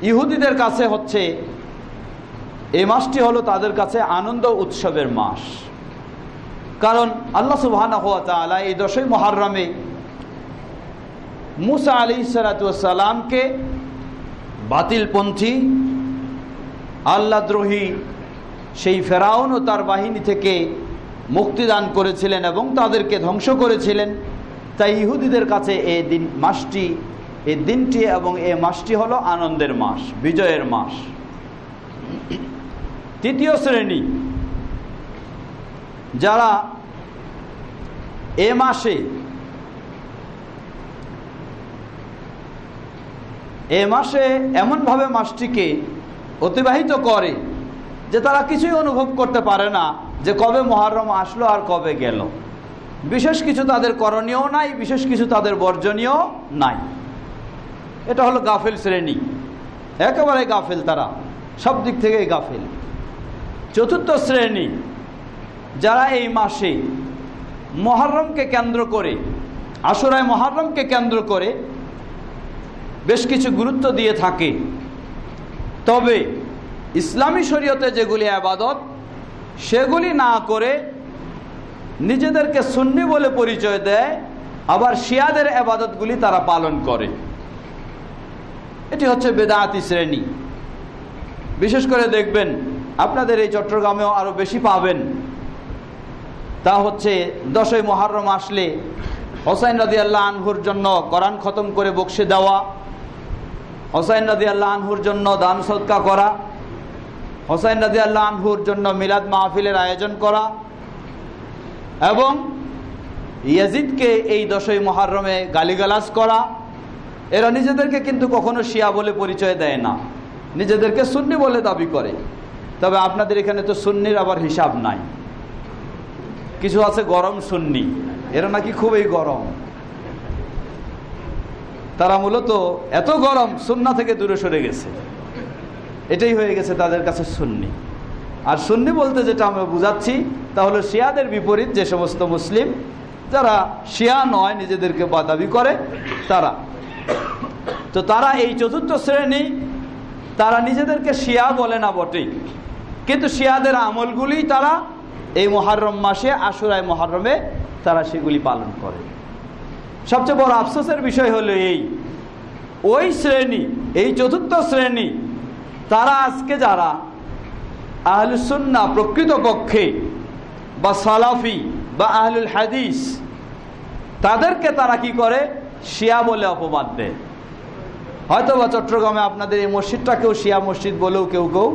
ইহুদিদের কাছে হচ্ছে এই মাসটি হলো তাদের কাছে আনন্দ উৎসবের মাস। কারণ আল্লাহ সুবহানাহু ওয়া তাআলা এই 10ই মুহররমে মুসা আলাইহিস সালাতু ওয়াস সালামকে বাতিলপন্থী, আল্লাহদ্রোহী সেই ফেরাউন ও তার বাহিনী থেকে মুক্তিদান করেছিলেন এবং তাদেরকে ধ্বংস করেছিলেন। তাই ইহুদিদের কাছে এই দিনটি এবং এই মাসটি হলো আনন্দের মাস, বিজয়ের মাস। তৃতীয় শ্রেণী, যারা এ মাসে এমনভাবে মাসটিকে অতিবাহিত করে যে তারা কিছুই অনুভব করতে পারে না যে কবে মুহররম আসলো আর কবে গেল। বিশেষ কিছু তাদের করণীয় নাই, বিশেষ কিছু তাদের বর্জনীয় নাই। এটা হলো গাফিল শ্রেণী, একেবারে গাফিল, তারা সব দিক থেকেই গাফিল। চতুর্থ শ্রেণী, যারা এই মাসে মুহররমকে কেন্দ্র করে, আশুরায়ে মুহররমকে কেন্দ্র করে বেশ কিছু গুরুত্ব দিয়ে থাকে, তবে ইসলামী শরীয়তে যেগুলি ইবাদত সেগুলি না করে নিজেদেরকে সুন্নি বলে পরিচয় দেয়, আবার শিয়াদের ইবাদতগুলি তারা পালন করে। এটি হচ্ছে বেদাতি শ্রেণী। বিশেষ করে দেখবেন আপনাদের এই চট্টগ্রামেও আরো বেশি পাবেন। তা হচ্ছে 10ই মুহররম আসলে হোসাইন রাদিয়াল্লাহু আনহুর জন্য কোরআন খতম করে বকশে দেওয়া, হোসাইন রাদিয়াল্লাহু আনহুর জন্য দান সদকা করা, হোসাইন রাদিয়াল্লাহু আনহুর জন্য মিলাদ মাহফিলের আয়োজন করা, এবং ইয়াজিদকে এই 10ই মুহররমে গালিগালাজ করা। এরা নিজেদেরকে কিন্তু কখনো শিয়া বলে পরিচয় দেয় না, নিজেদেরকে সুন্নি বলে দাবি করে। তবে আপনাদের এখানে তো সুন্নির আবার হিসাব নাই, কিছু আছে গরম সুন্নি, এরা নাকি খুবই গরম। তারা মূলত এত গরম সুন্নাহ থেকে দূরে সরে গেছে, এটাই হয়ে গেছে তাদের কাছে সুন্নি। আর সুন্নি বলতে যেটা আমরা বুঝাচ্ছি তা হলো শিয়াদের বিপরীত যে সমস্ত মুসলিম যারা শিয়া নয়, নিজেদেরকে দাবি করে তারা। তো তারা এই চতুর্থ শ্রেণী, তারা নিজেদেরকে শিয়া বলে না বটেই, কিন্তু শিয়াদের আমলগুলি তারা এই মুহররম মাসে আশুরায়ে মুহররমে তারা সেগুলি পালন করে। সবচেয়ে বড় আফসোসের বিষয় হলো ওই শ্রেণী, এই চতুর্থ শ্রেণী, তারা আজকে যারা আহলুস সুন্নাহ প্রকৃতপক্ষে বা সালাফি বা আহলুল হাদিস, তাদেরকে তারা কি করে? শিয়া বলে অপবাদ দেয়। হয়তো বা চট্টগ্রামে আপনাদের এই মসজিদটাকেও শিয়া মসজিদ বলেও কেউ কেউ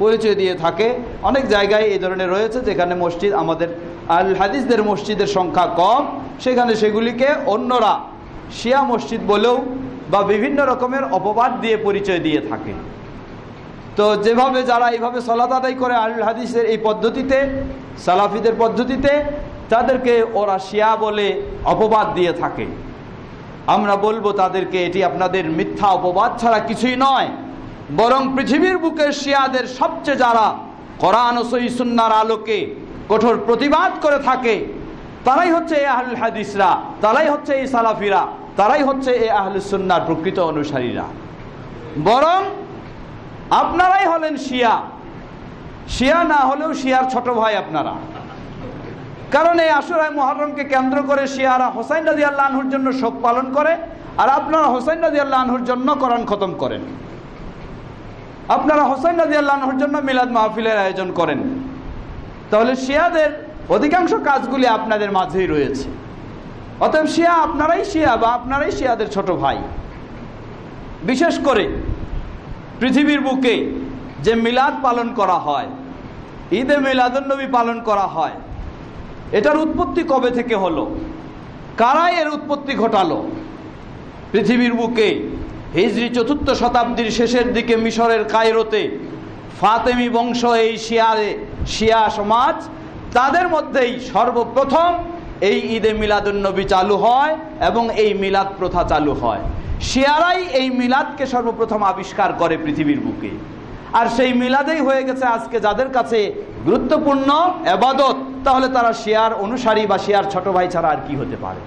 পরিচয় দিয়ে থাকে। অনেক জায়গায় এই ধরনের রয়েছে যেখানে মসজিদ আমাদের আহলুল হাদিসদের মসজিদের সংখ্যা কম, সেখানে সেগুলিকে অন্যরা শিয়া মসজিদ বলেও বা বিভিন্ন রকমের অপবাদ দিয়ে পরিচয় দিয়ে থাকে। তো যেভাবে যারা এইভাবে সালাত আদায় করে আহলুল হাদিসের এই পদ্ধতিতে, সালাফিদের পদ্ধতিতে, তাদেরকে ওরা শিয়া বলে অপবাদ দিয়ে থাকে। আমরা বলবো তাদেরকে, এটি আপনাদের মিথ্যা অপবাদ ছাড়া কিছুই নয়, বরং পৃথিবীর বুকে শিয়াদের সবচেয়ে যারা কোরআন ও সহিহ সুন্নাহর আলোকে কঠোর প্রতিবাদ করে থাকে তারাই হচ্ছে এই আহলুল হাদিসরা, তারাই হচ্ছে এই সালাফিরা, তারাই হচ্ছে এই আহলুস সুন্নাহর প্রকৃত অনুসারীরা। বরং আপনারাই হলেন শিয়া, শিয়া না হলেও শিয়ার ছোট ভাই আপনারা। কারণ এই আশুরায়ে মুহররমকে কেন্দ্র করে শিয়ারা হোসাইন রাদিয়াল্লাহু আনহুর জন্য শোক পালন করে, আর আপনারা হোসাইন রাদিয়াল্লাহু আনহুর জন্য কোরআন খতম করেন। আপনারা হোসেন রাদিয়াল্লাহু আনহুর জন্য মিলাদ মাহফিলের আয়োজন করেন, তাহলে শিয়াদের অধিকাংশ কাজগুলি আপনাদের মাঝেই রয়েছে। অতএব শিয়া আপনারাই শিয়া বা আপনারাই শিয়াদের ছোট ভাই। বিশেষ করে পৃথিবীর বুকে যে মিলাদ পালন করা হয়, ঈদে মিলাদুন্নবী পালন করা হয়, এটার উৎপত্তি কবে থেকে হলো? কারাই এর উৎপত্তি ঘটালো? পৃথিবীর বুকে হিজরি ৪র্থ শতাব্দীর শেষের দিকে মিশরের কায়রোতে ফাতেমি বংশ, এই শিয়া সমাজ, তাদের মধ্যেই সর্বপ্রথম এই ঈদে মিলাদুন্নবী চালু হয় এবং এই মিলাদ প্রথা চালু হয়। শিয়ারাই এই মিলাদকে সর্বপ্রথম আবিষ্কার করে পৃথিবীর বুকে। আর সেই মিলাদেই হয়ে গেছে আজকে যাদের কাছে গুরুত্বপূর্ণ ইবাদত। তাহলে তারা শিয়ার অনুসারী বা শিয়ার ছোট ভাই ছাড়া আর কি হতে পারে?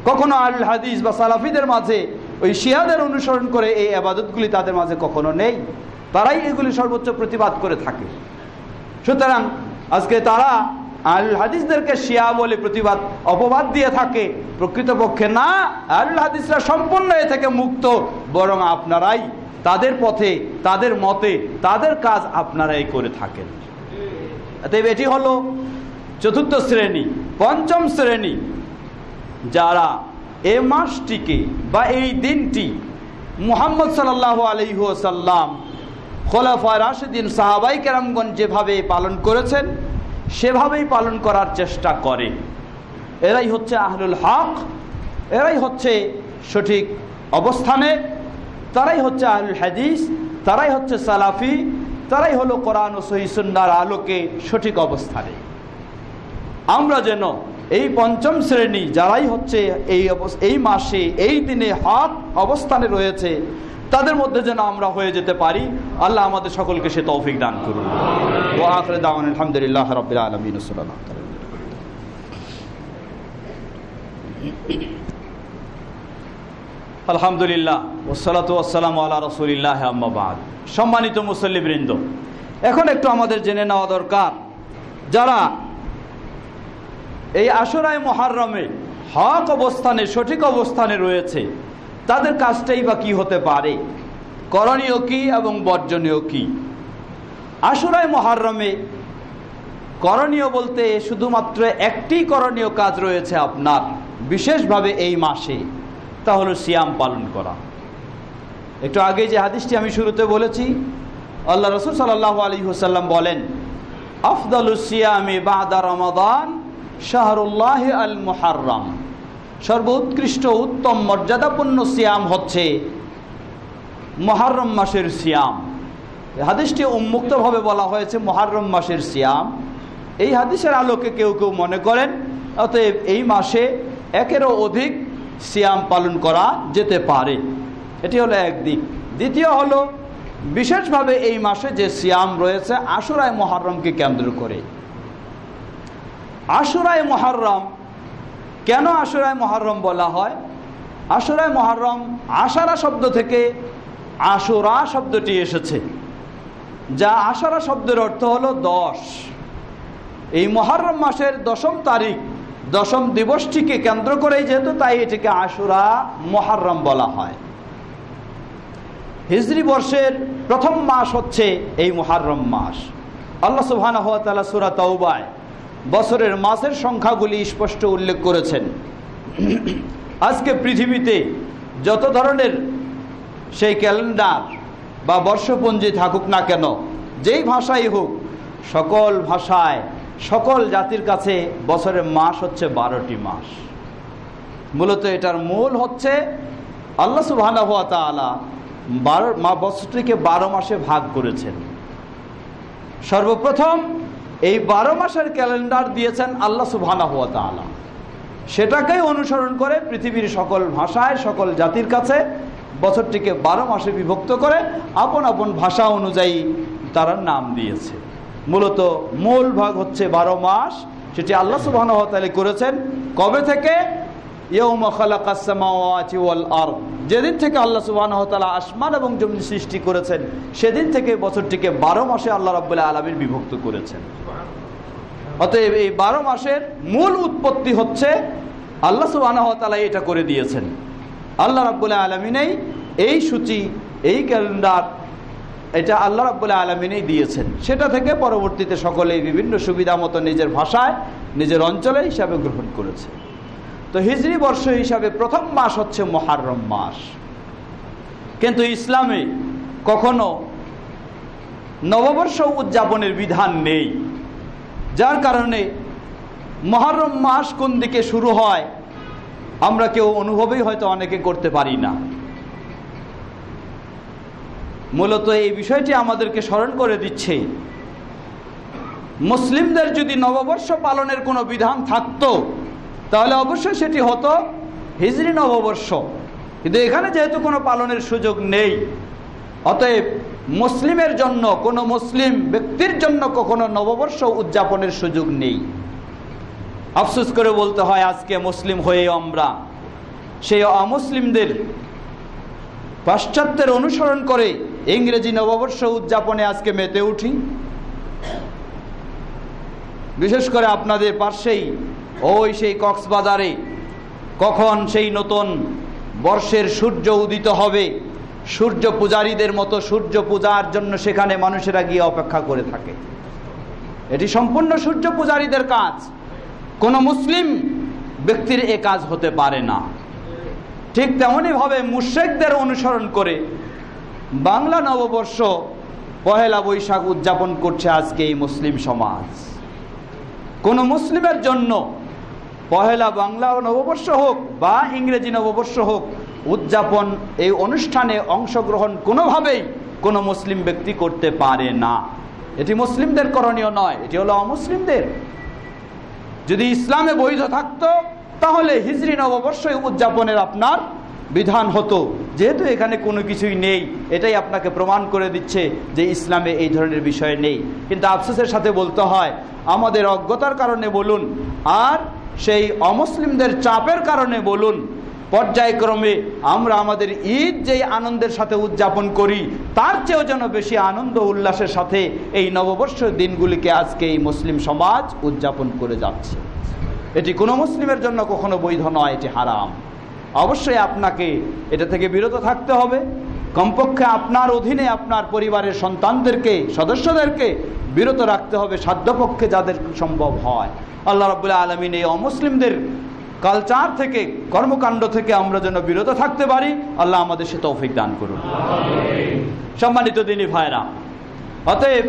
কখনো আহলুল হাদিস বা সালাফিদের মাঝে ওই শিয়াদের অনুসরণ করে এই ইবাদতগুলি তাদের মাঝে কখনো নেই। তারাই এগুলি সর্বোচ্চ প্রতিবাদ করে থাকে। সুতরাং আজকে তারা আহলুল হাদিসদেরকে শিয়া বলে অপবাদ দিয়ে থাকে। প্রকৃতপক্ষে না, আহলুল হাদিসরা সম্পূর্ণ এ থেকে মুক্ত, বরং আপনারাই তাদের পথে, তাদের মতে, তাদের কাজ আপনারাই করে থাকেন। এটি হলো ৪র্থ শ্রেণী। ৫ম শ্রেণী, যারা এ মাসটিকে বা এই দিনটি মুহাম্মদ সাল্লাল্লাহু আলাইহি ওয়াসাল্লাম, খোলাফায়ে রাশিদিন, সাহাবাই কেরামগণ যেভাবে পালন করেছেন সেভাবেই পালন করার চেষ্টা করে। এরাই হচ্ছে আহলুল হক, এরাই হচ্ছে সঠিক অবস্থানে, তারাই হচ্ছে আহলুল হাদিস, তারাই হচ্ছে সালাফি, তারাই হলো কোরআন ও সহিহ সুন্নাহর আলোকে সঠিক অবস্থানে। আমরা যেন এই ৫ম শ্রেণী যারাই হচ্ছে এই মাসে, এই দিনে হক অবস্থানে রয়েছে, তাদের মধ্যে যেন আমরা হয়ে যেতে পারি। আল্লাহ আমাদের সকলকে সে তৌফিক দান করুন। ওয়া আখিরু দাওয়ানা আলহামদুলিল্লাহি রাব্বিল আলামিন। আলহামদুলিল্লাহ ওয়াসসালাতু ওয়াসসালামু আলা রাসূলিল্লাহ, আম্মা বাদ। সম্মানিত মুসল্লিবৃন্দ, এখন একটু আমাদের জেনে নেওয়া দরকার, যারা এই আশুরায়ে মুহাররমে হক অবস্থানে, সঠিক অবস্থানে রয়েছে, তাদের কাজটাই বা কি হতে পারে, করণীয় কি এবং বর্জনীয় কি? আশুরায়ে মুহাররমে করণীয় বলতে শুধুমাত্র একটি করণীয় কাজ রয়েছে আপনার বিশেষভাবে এই মাসে, তা হলো সিয়াম পালন করা। একটু আগে যে হাদিসটি আমি শুরুতে বলেছি, আল্লাহ রাসূল সাল্লাল্লাহু আলাইহি ওয়াসাল্লাম বলেন, আফদালুস সিয়ামি বা'দা রমাদান শাহরুল্লাহি আল মুহাররম। সর্বোৎকৃষ্ট, উত্তম, মর্যাদাপূর্ণ সিয়াম হচ্ছে মুহররম মাসের সিয়াম। হাদিসটি উন্মুক্তভাবে বলা হয়েছে মুহররম মাসের সিয়াম। এই হাদিসের আলোকে কেউ কেউ মনে করেন অতএব এই মাসে একেরও অধিক সিয়াম পালন করা যেতে পারে। এটি হলো একদিক। দ্বিতীয় হলো বিশেষভাবে এই মাসে যে সিয়াম রয়েছে আশুরায়ে মুহাররমকে কেন্দ্র করে। আশুরায়ে মুহাররম, কেন আশুরায়ে মুহাররম বলা হয়? আশুরায়ে মুহাররম আশারা শব্দ থেকে আশুরা শব্দটি এসেছে, যা আশারা শব্দের অর্থ হলো 10। এই মুহররম মাসের 10ম তারিখ, 10ম দিবসটিকে কেন্দ্র করেই যেহেতু, তাই এটিকে আশুরা মুহররম বলা হয়। হিজরি বর্ষের প্রথম মাস হচ্ছে এই মুহররম মাস। আল্লাহ সুবহানাহু ওয়া তাআলা সূরা তাওবায় বছরের মাসের সংখ্যাগুলি স্পষ্ট উল্লেখ করেছেন। আজকে পৃথিবীতে যত ধরনের সেই ক্যালেন্ডার বা বর্ষপঞ্জি থাকুক না কেন, যেই ভাষাই হোক, সকল ভাষায় সকল জাতির কাছে বছরের মাস হচ্ছে 12টি মাস। মূলত এটার মূল হচ্ছে আল্লাহ সুবহানাহু ওয়া তাআলা বছরটিকে 12 মাসে ভাগ করেছেন। সর্বপ্রথম এই 12 মাসের ক্যালেন্ডার দিয়েছেন আল্লাহ সুবহানাহু ওয়া তাআলা। সেটাকেই অনুসরণ করে পৃথিবীর সকল ভাষায় সকল জাতির কাছে বছরটিকে 12 মাসে বিভক্ত করে আপন আপন ভাষা অনুযায়ী তারা নাম দিয়েছে। মূলত মূল ভাগ হচ্ছে 12 মাস, সেটি আল্লাহ সুবহানাহু ওয়া তাআলা করেছেন। কবে থেকে? ইয়াউমা খালাকাস সামাওয়াতি ওয়াল আরদ, যেদিন থেকে আল্লাহ সুবহানাহু ওয়া তাআলা আসমান এবং জমিন সৃষ্টি করেছেন, সেদিন থেকে বছরটিকে 12 মাসে আল্লাহ রাব্বুল আলামিন বিভক্ত করেছেন। অতএব এই 12 মাসের মূল উৎপত্তি হচ্ছে আল্লাহ সুবহানাহু ওয়া তাআলা এটা করে দিয়েছেন। আল্লাহ রাব্বুল আলামিনই এই সূচি, এই ক্যালেন্ডার এটা আল্লাহ রাব্বুল আলামিনই দিয়েছেন, সেটা থেকে পরবর্তীতে সকলেই বিভিন্ন সুবিধা মতো নিজের ভাষায় নিজের অঞ্চলে হিসাবে গ্রহণ করেছে। তো হিজরি বর্ষ হিসাবে প্রথম মাস হচ্ছে মুহররম মাস। কিন্তু ইসলামে কখনো নববর্ষ উদযাপনের বিধান নেই, যার কারণে মুহররম মাস কোন দিকে শুরু হয় আমরা কেউ অনুভবই হয়তো অনেকে করতে পারি না। মূলত এই বিষয়টি আমাদেরকে স্মরণ করে দিচ্ছে, মুসলিমদের যদি নববর্ষ পালনের কোনো বিধান থাকতো তাহলে অবশ্যই সেটি হতো হিজরি নববর্ষ, কিন্তু এখানে যেহেতু কোনো পালনের সুযোগ নেই, অতএব মুসলিমের জন্য, কোনো মুসলিম ব্যক্তির জন্য কখনো নববর্ষ উদযাপনের সুযোগ নেই। আফসোস করে বলতে হয়, আজকে মুসলিম হয়ে আমরা সেই অমুসলিমদের পাশ্চাত্যের অনুসরণ করে ইংরেজি নববর্ষ উদযাপনে আজকে মেতে উঠি। বিশেষ করে আপনাদের পাশেই ওই সেই কক্সবাজারে কখন সেই নতুন বর্ষের সূর্য উদিত হবে, সূর্য পূজারীদের মতো সূর্য পূজার জন্য সেখানে মানুষেরা গিয়ে অপেক্ষা করে থাকে। এটি সম্পূর্ণ সূর্য পূজারীদের কাজ, কোনো মুসলিম ব্যক্তির এ কাজ হতে পারে না। ঠিক তেমনইভাবে মুশরিকদের অনুসরণ করে বাংলা নববর্ষ পহেলা বৈশাখ উদযাপন করছে আজকে এই মুসলিম সমাজ। কোনো মুসলিমের জন্য পহেলা বাংলা নববর্ষ হোক বা ইংরেজি নববর্ষ হোক, উদযাপন এই অনুষ্ঠানে অংশগ্রহণ কোনোভাবেই কোনো মুসলিম ব্যক্তি করতে পারে না। এটি মুসলিমদের করণীয় নয়, এটি হলো অমুসলিমদের। যদি ইসলামে বৈধ থাকতো তাহলে হিজরি নববর্ষ উদযাপনের আপনার বিধান হতো। যেহেতু এখানে কোনো কিছুই নেই, এটাই আপনাকে প্রমাণ করে দিচ্ছে যে ইসলামে এই ধরনের বিষয় নেই। কিন্তু আফসোসের সাথে বলতে হয়, আমাদের অজ্ঞতার কারণে বলুন আর সেই অমুসলিমদের চাপের কারণে বলুন, পর্যায়ক্রমে আমরা আমাদের ঈদ যেই আনন্দের সাথে উদযাপন করি তার চেয়েও যেন বেশি আনন্দ উল্লাসের সাথে এই নববর্ষের দিনগুলিকে আজকে এই মুসলিম সমাজ উদযাপন করে যাচ্ছে। এটি কোনো মুসলিমের জন্য কখনো বৈধ নয়, এটি হারাম। অবশ্যই আপনাকে এটা থেকে বিরত থাকতে হবে। কমপক্ষে আপনার অধীনে আপনার পরিবারের সন্তানদেরকে, সদস্যদেরকে বিরত রাখতে হবে সাধ্যপক্ষে যাদের সম্ভব হয়। আল্লাহ রাব্বুল আলামিন এই অমুসলিমদের কালচার থেকে, কর্মকাণ্ড থেকে আমরা যেন বিরত থাকতে পারি, আল্লাহ আমাদের সে তৌফিক দান করুন। সম্মানিত দিনী ভাইরা, অতএব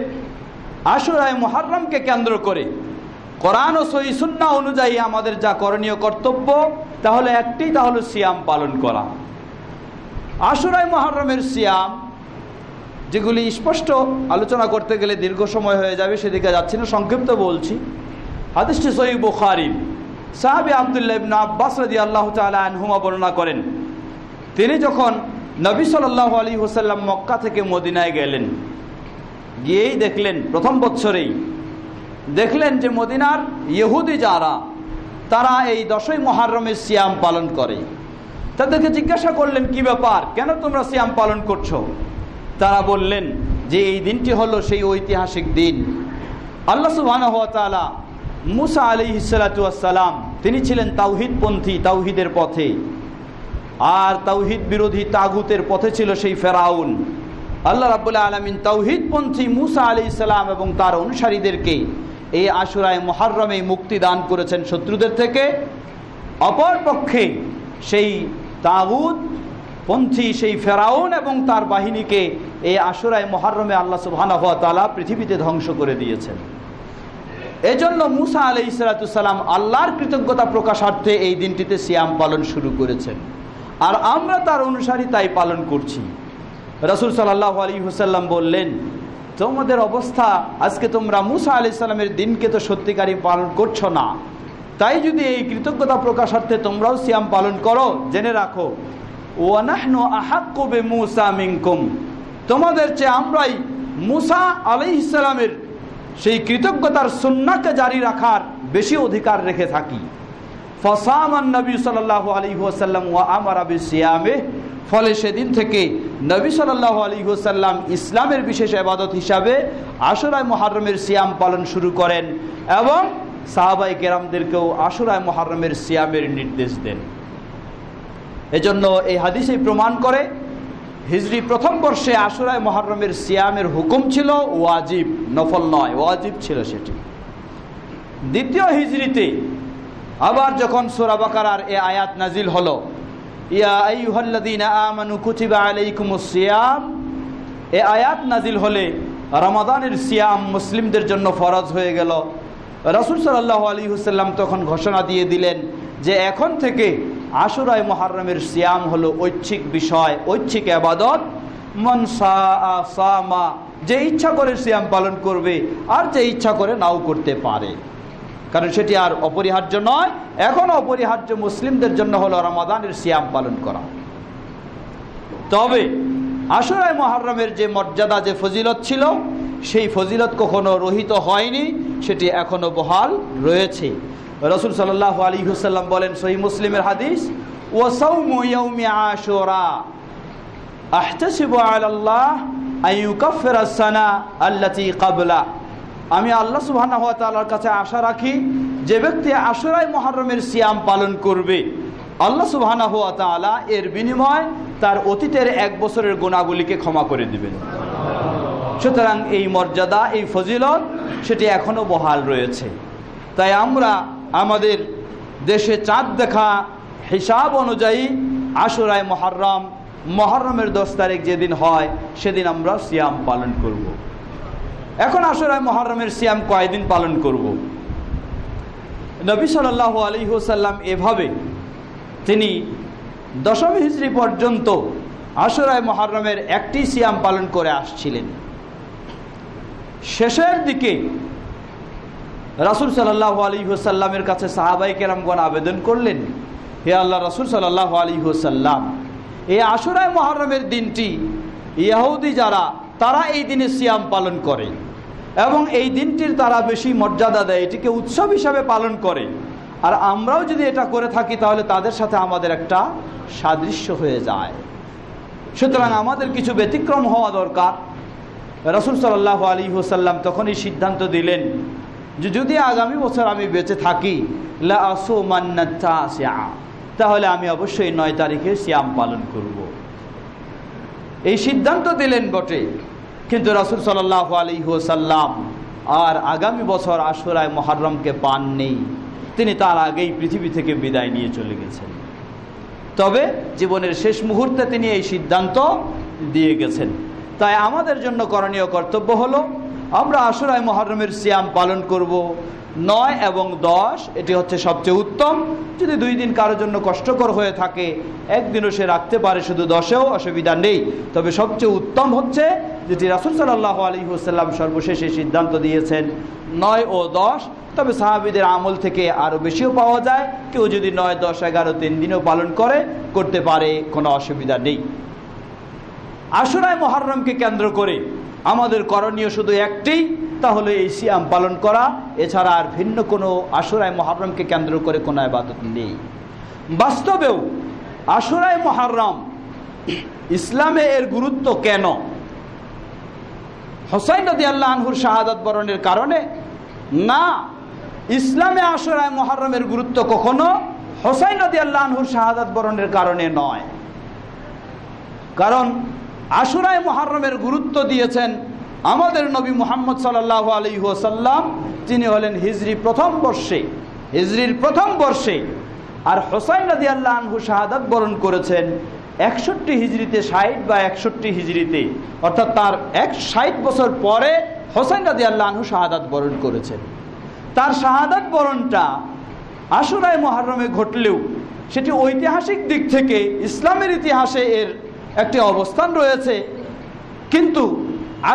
আশুরায়ে মুহররমকে কেন্দ্র করে কোরআন ও সহিহ সুন্নাহ অনুযায়ী আমাদের যা করণীয় কর্তব্য তাহলে একটি, তা হলো সিয়াম পালন করা। আশুরায়ে মুহররমের সিয়াম, যেগুলি স্পষ্ট আলোচনা করতে গেলে দীর্ঘ সময় হয়ে যাবে, সেদিকে যাচ্ছি না, সংক্ষিপ্ত বলছি। হাদিসটি সহিহ বুখারীর, সাহাবী আব্দুল্লাহ ইবনে আব্বাস রাদিয়াল্লাহু তাআলা আনহুমা বর্ণনা করেন, তিনি যখন নবী সাল্লাল্লাহু আলাইহি ওয়াসাল্লাম মক্কা থেকে মদিনায় গেলেন, গিয়েই দেখলেন, প্রথম বছরেই দেখলেন যে মদিনার ইহুদি যারা, তারা এই 10ই মুহররমের সিয়াম পালন করে। তাদেরকে জিজ্ঞাসা করলেন, কি ব্যাপার, কেন তোমরা সিয়াম পালন করছো? তারা বললেন যে এই দিনটি হলো সেই ঐতিহাসিক দিন। আল্লাহ সুবহানাহু ওয়া তাআলা মুসা আলাইহিস সালাতু ওয়াস সালাম, তিনি ছিলেন তাওহীদপন্থী, তাওহীদের পথে, আর তাওহীদ বিরোধী তাগুতের পথে ছিল সেই ফেরাউন। আল্লাহ রাব্বুল আলামিন তাওহীদপন্থী মুসা আলাইহিস সালাম এবং তার অনুসারীদেরকে এই আশুরায়ে মুহররমে মুক্তি দান করেছেন শত্রুদের থেকে। অপরপক্ষে সেই তাগুত পন্থী সেই ফেরাউন এবং তার বাহিনীকে এই আশুরায়ে মুহররমে আল্লাহ সুবহানাহু ওয়া তাআলা পৃথিবীতে ধ্বংস করে দিয়েছেন। এজন্য মুসা আলাইহিস সালাতু সালাম আল্লাহর কৃতজ্ঞতা প্রকাশার্থে এই দিনটিতে সিয়াম পালন শুরু করেছেন, আর আমরা তার অনুসারী তাই পালন করছি। রাসূল সাল্লাল্লাহু আলাইহি ওয়াসাল্লাম বললেন, তোমাদের অবস্থা, আজকে তোমরা মুসা আলাইহিস সালামের দিনকে তো সত্যিকারই পালন করছো না, তাই যদি এই কৃতজ্ঞতা প্রকাশার্থে তোমরাও সিয়াম পালন করো, জেনে রাখো ওয়া নাহনু আহাক্কু বিমূসা মিনকুম, তোমাদের চেয়ে আমরাই মুসা আলাইহিস সালামের সেই কৃতজ্ঞতার সুন্নাহকে জারি রাখার বেশি অধিকার রেখে থাকি। ফাসামান নবী সাল্লাল্লাহু আলাইহি ওয়াসাল্লাম ওয়া আমারা বিসিয়ামে, ফলে সেদিন থেকে নবী সাল্লাল্লাহু আলাইহি ওয়াসাল্লাম ইসলামের বিশেষ ইবাদত হিসাবে আশুরায়ে মুহররমের সিয়াম পালন শুরু করেন এবং সাহাবায়ে কেরামদেরকেও আশুরায়ে মুহররমের সিয়ামের নির্দেশ দেন। এজন্য এই হাদিসেই প্রমাণ করে হিজরি প্রথম বর্ষে আশুরায়ে মুহররমের সিয়ামের হুকুম ছিল ওয়াজিব, নফল নয়, ওয়াজিব ছিল সেটি। দ্বিতীয় হিজরিতে আবার যখন সূরা বাকারার এই আয়াত নাজিল হলো, ইয়া আইয়ুহাল্লাযীনা আমানু কুতিবা আলাইকুমুস সিয়াম, এই আয়াত নাজিল হলে রমাদানের সিয়াম মুসলিমদের জন্য ফরজ হয়ে গেল। রাসূল সাল্লাল্লাহু আলাইহি ওয়াসাল্লাম তখন ঘোষণা দিয়ে দিলেন যে এখন থেকে আশুরায়ে মুহররমের সিয়াম হলো ঐচ্ছিক বিষয়, ঐচ্ছিক ইবাদত। মান শাআ সামা, যে ইচ্ছা করে সিয়াম পালন করবে আর যে ইচ্ছা করে নাও করতে পারে, কারণ সেটি আর অপরিহার্য নয়। এখন অপরিহার্য মুসলিমদের জন্য হলো রমাদানের সিয়াম পালন করা। তবে আশুরায়ে মুহররমের যে মর্যাদা, যে ফজিলত ছিল, সেই ফজিলত কখনো রহিত হয়নি, সেটি এখনো বহাল রয়েছে। রাসূল সাল্লাল্লাহু আলাইহি ওয়াসাল্লাম বলেন, সহিহ মুসলিমের হাদিস, ওয়া সাওমু ইয়াউমি আশুরা আহতাসিবু আলাল্লাহ আইয়ুকাফিরা সানা আল্লাতী ক্বাবলা। আমি আল্লাহ সুবহানাহু ওয়া তাআলার কাছে আশা রাখি, যে ব্যক্তি আশুরায়ে মুহররমের সিয়াম পালন করবে, আল্লাহ সুবহানাহু ওয়া তাআলা এর বিনিময় তার অতীতের 1 বছরের গুনাহগুলিকে ক্ষমা করে দিবেন। সুতরাং এই মর্যাদা, এই ফজিলত সেটি এখনো বহাল রয়েছে। তাই আমরা আমাদের দেশে চাঁদ দেখা হিসাব অনুযায়ী আশুরায়ে মুহররম, মুহররমের 10 তারিখ যেদিন হয় সেদিন আমরা সিয়াম পালন করব। এখন আশুরায়ে মুহররমের সিয়াম কয়দিন পালন করব? নবী সাল্লাল্লাহু আলাইহি ওয়াসাল্লাম এভাবে তিনি 10ম হিজরি পর্যন্ত আশুরায়ে মুহররমের একটি সিয়াম পালন করে আসছিলেন। শেষের দিকে রাসূল সাল্লাল্লাহু আলাইহি ওয়াসাল্লামের কাছে সাহাবায়ে কেরামগণ আবেদন করলেন, হে আল্লাহ রাসূল সাল্লাল্লাহু আলাইহি ওয়াসাল্লাম, এই আশুরায়ে মুহররমের দিনটি ইহুদি যারা, তারা এই দিনে সিয়াম পালন করে এবং এই দিনটির তারা বেশি মর্যাদা দেয়, এটিকে উৎসব হিসাবে পালন করে। আর আমরাও যদি এটা করে থাকি তাহলে তাদের সাথে আমাদের একটা সাদৃশ্য হয়ে যায়। সুতরাং আমাদের কিছু ব্যতিক্রম হওয়া দরকার। রাসূল সাল্লাল্লাহু আলাইহি ওয়াসাল্লাম তখনই সিদ্ধান্ত দিলেন যে যদি আগামী বছর আমি বেঁচে থাকি, লা আসুমান্না তাসিআ, তাহলে আমি অবশ্যই 9 তারিখে সিয়াম পালন করব। এই সিদ্ধান্ত দিলেন বটে, কিন্তু রাসূল সাল্লাল্লাহু আলাইহি ওয়াসাল্লাম আর আগামী বছর আশুরায়ে মুহররমকে পাননি। তিনি তার আগেই পৃথিবী থেকে বিদায় নিয়ে চলে গেছেন। তবে জীবনের শেষ মুহূর্তে তিনি এই সিদ্ধান্ত দিয়ে গেছেন। তাই আমাদের জন্য করণীয় কর্তব্য হলো আমরা আশুরায়ে মুহররমের সিয়াম পালন করব 9 এবং 10, এটি হচ্ছে সবচেয়ে উত্তম। যদি 2 দিন কারোর জন্য কষ্টকর হয়ে থাকে, একদিনও সে রাখতে পারে, শুধু 10এও অসুবিধা নেই। তবে সবচেয়ে উত্তম হচ্ছে যেটি রাসূল সাল্লাল্লাহু আলাইহি ওয়াসাল্লাম সর্বশেষে সিদ্ধান্ত দিয়েছেন, 9 ও 10। তবে সাহাবীদের আমল থেকে আরও বেশিও পাওয়া যায়। কেউ যদি 9, 10, 11, 3 দিনও পালন করতে পারে, কোনো অসুবিধা নেই। আশুরায়ে মুহররমকে কেন্দ্র করে আমাদের করণীয় শুধু একটি, তাহলে এই সিয়াম পালন করা। এছাড়া আর ভিন্ন কোনো আশুরায়ে মুহররমকে কেন্দ্র করে কোনো ইবাদত নেই। বাস্তবেও আশুরায়ে মুহররম ইসলামে এর গুরুত্ব কেন? হুসাইন রাদিয়াল্লাহু আনহুর শাহাদাত বরণের কারণে না, ইসলামে আশুরায়ে মুহররমের গুরুত্ব কখনো হুসাইন রাদিয়াল্লাহু আনহুর শাহাদাত বরণের কারণে নয়। কারণ আশুরায়ে মুহররমের গুরুত্ব দিয়েছেন আমাদের নবী মুহাম্মদ সাল্লাল্লাহু আলাইহি ওয়াসাল্লাম। তিনি হলেন হিজরির প্রথম বর্ষে, আর হুসাইন রাদিয়াল্লাহু আনহু শাহাদাত বরণ করেছেন 61 হিজরিতে, 60 বা 61 হিজরিতে, অর্থাৎ তার 60 বছর পরে হুসাইন রাদিয়াল্লাহু আনহু শাহাদাত বরণ করেছেন। তার শাহাদাত বরণটা আশুরায়ে মুহররমে ঘটলেও সেটি ঐতিহাসিক দিক থেকে ইসলামের ইতিহাসে এর একটি অবস্থান রয়েছে, কিন্তু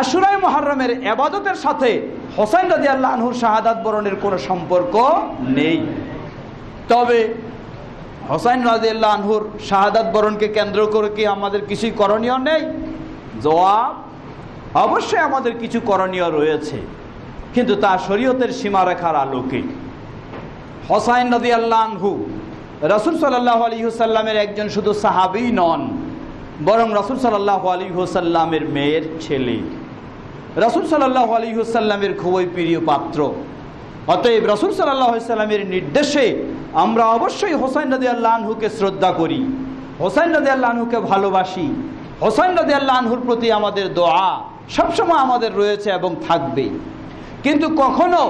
আশুরায়ে মুহররমের ইবাদতের সাথে হুসাইন রাদিয়াল্লাহু আনহুর শাহাদাত বরণের কোনো সম্পর্ক নেই। তবে হুসাইন রাদিয়াল্লাহু আনহুর শাহাদাত বরণকে কেন্দ্র করে কি আমাদের কিছুই করণীয় নেই? জবাব, অবশ্যই আমাদের কিছু করণীয় রয়েছে, কিন্তু তা শরীয়তের সীমারেখার আলোকে। হুসাইন রাদিয়াল্লাহু আনহু রাসূল সাল্লাল্লাহু আলাইহি ওয়াসাল্লামের একজন শুধু সাহাবী নন, বরং রাসূল সাল্লাল্লাহু আলাইহি ওয়াসাল্লামের মেয়ের ছেলে, রাসূল সাল্লাল্লাহু আলাইহি ওয়াসাল্লামের খুবই প্রিয় পাত্র। অতএব রাসূল সাল্লাল্লাহু আলাইহি ওয়াসাল্লামের নির্দেশে আমরা অবশ্যই হুসাইন রাদিয়াল্লাহু আনহুকে শ্রদ্ধা করি, হুসাইন রাদিয়াল্লাহু আনহুকে ভালোবাসি, হোসেন রাদিয়াল্লাহু আনহুর প্রতি আমাদের দোয়া সবসময় আমাদের রয়েছে এবং থাকবে, কিন্তু কখনো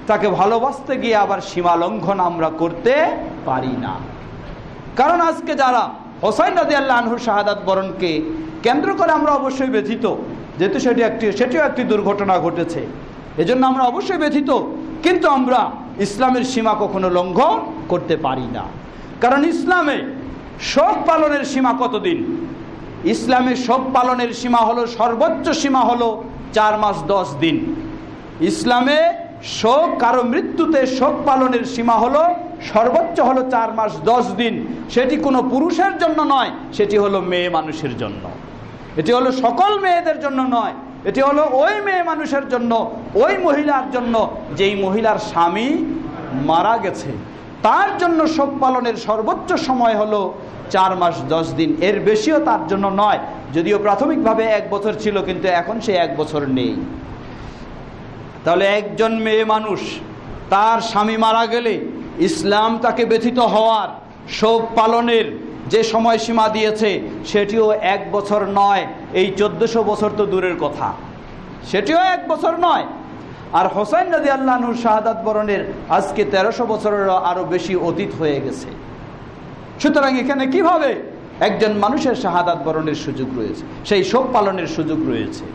তাকে ভালোবাসতে গিয়ে আবার সীমা লঙ্ঘন আমরা করতে পারি না। কারণ আজকে যারা হোসেন রাদিয়াল্লাহু আনহুর শাহাদাত বরণকে কেন্দ্র করে আমরা অবশ্যই ব্যথিত, যেহেতু সেটিও একটি দুর্ঘটনা ঘটেছে, এজন্য আমরা অবশ্যই ব্যথিত, কিন্তু আমরা ইসলামের সীমা কখনো লঙ্ঘন করতে পারি না। কারণ ইসলামে শোক পালনের সীমা কতদিন? ইসলামে শোক পালনের সীমা হলো, সর্বোচ্চ সীমা হলো 4 মাস 10 দিন। ইসলামে শোক, কারো মৃত্যুতে শোক পালনের সীমা হলো সর্বোচ্চ হলো 4 মাস 10 দিন। সেটি কোনো পুরুষের জন্য নয়, সেটি হলো মেয়ে মানুষের জন্য। এটি হলো সকল মেয়েদের জন্য নয়, এটি হলো ওই মেয়ে মানুষের জন্য, ওই মহিলার জন্য যেই মহিলার স্বামী মারা গেছে, তার জন্য শোক পালনের সর্বোচ্চ সময় হলো 4 মাস 10 দিন। এর বেশিও তার জন্য নয়, যদিও প্রাথমিকভাবে 1 বছর ছিল, কিন্তু এখন সে 1 বছর নেই। তাহলে একজন মেয়ে মানুষ তার স্বামী মারা গেলে ইসলাম তাকে ব্যথিত হওয়ার, শোক পালনের যে সময়সীমা দিয়েছে সেটিও 1 বছর নয়, এই 1400 বছর তো দূরের কথা, সেটিও 1 বছর নয়। আর হোসেন রাদিয়াল্লাহু আনহুর শাহাদাত বরণের আজকে 1300 বছরেরও আরো বেশি অতীত হয়ে গেছে। সুতরাং এখানে কিভাবে একজন মানুষের শাহাদাত বরণের সুযোগ রয়েছে, সেই শোক পালনের সুযোগ রয়েছে?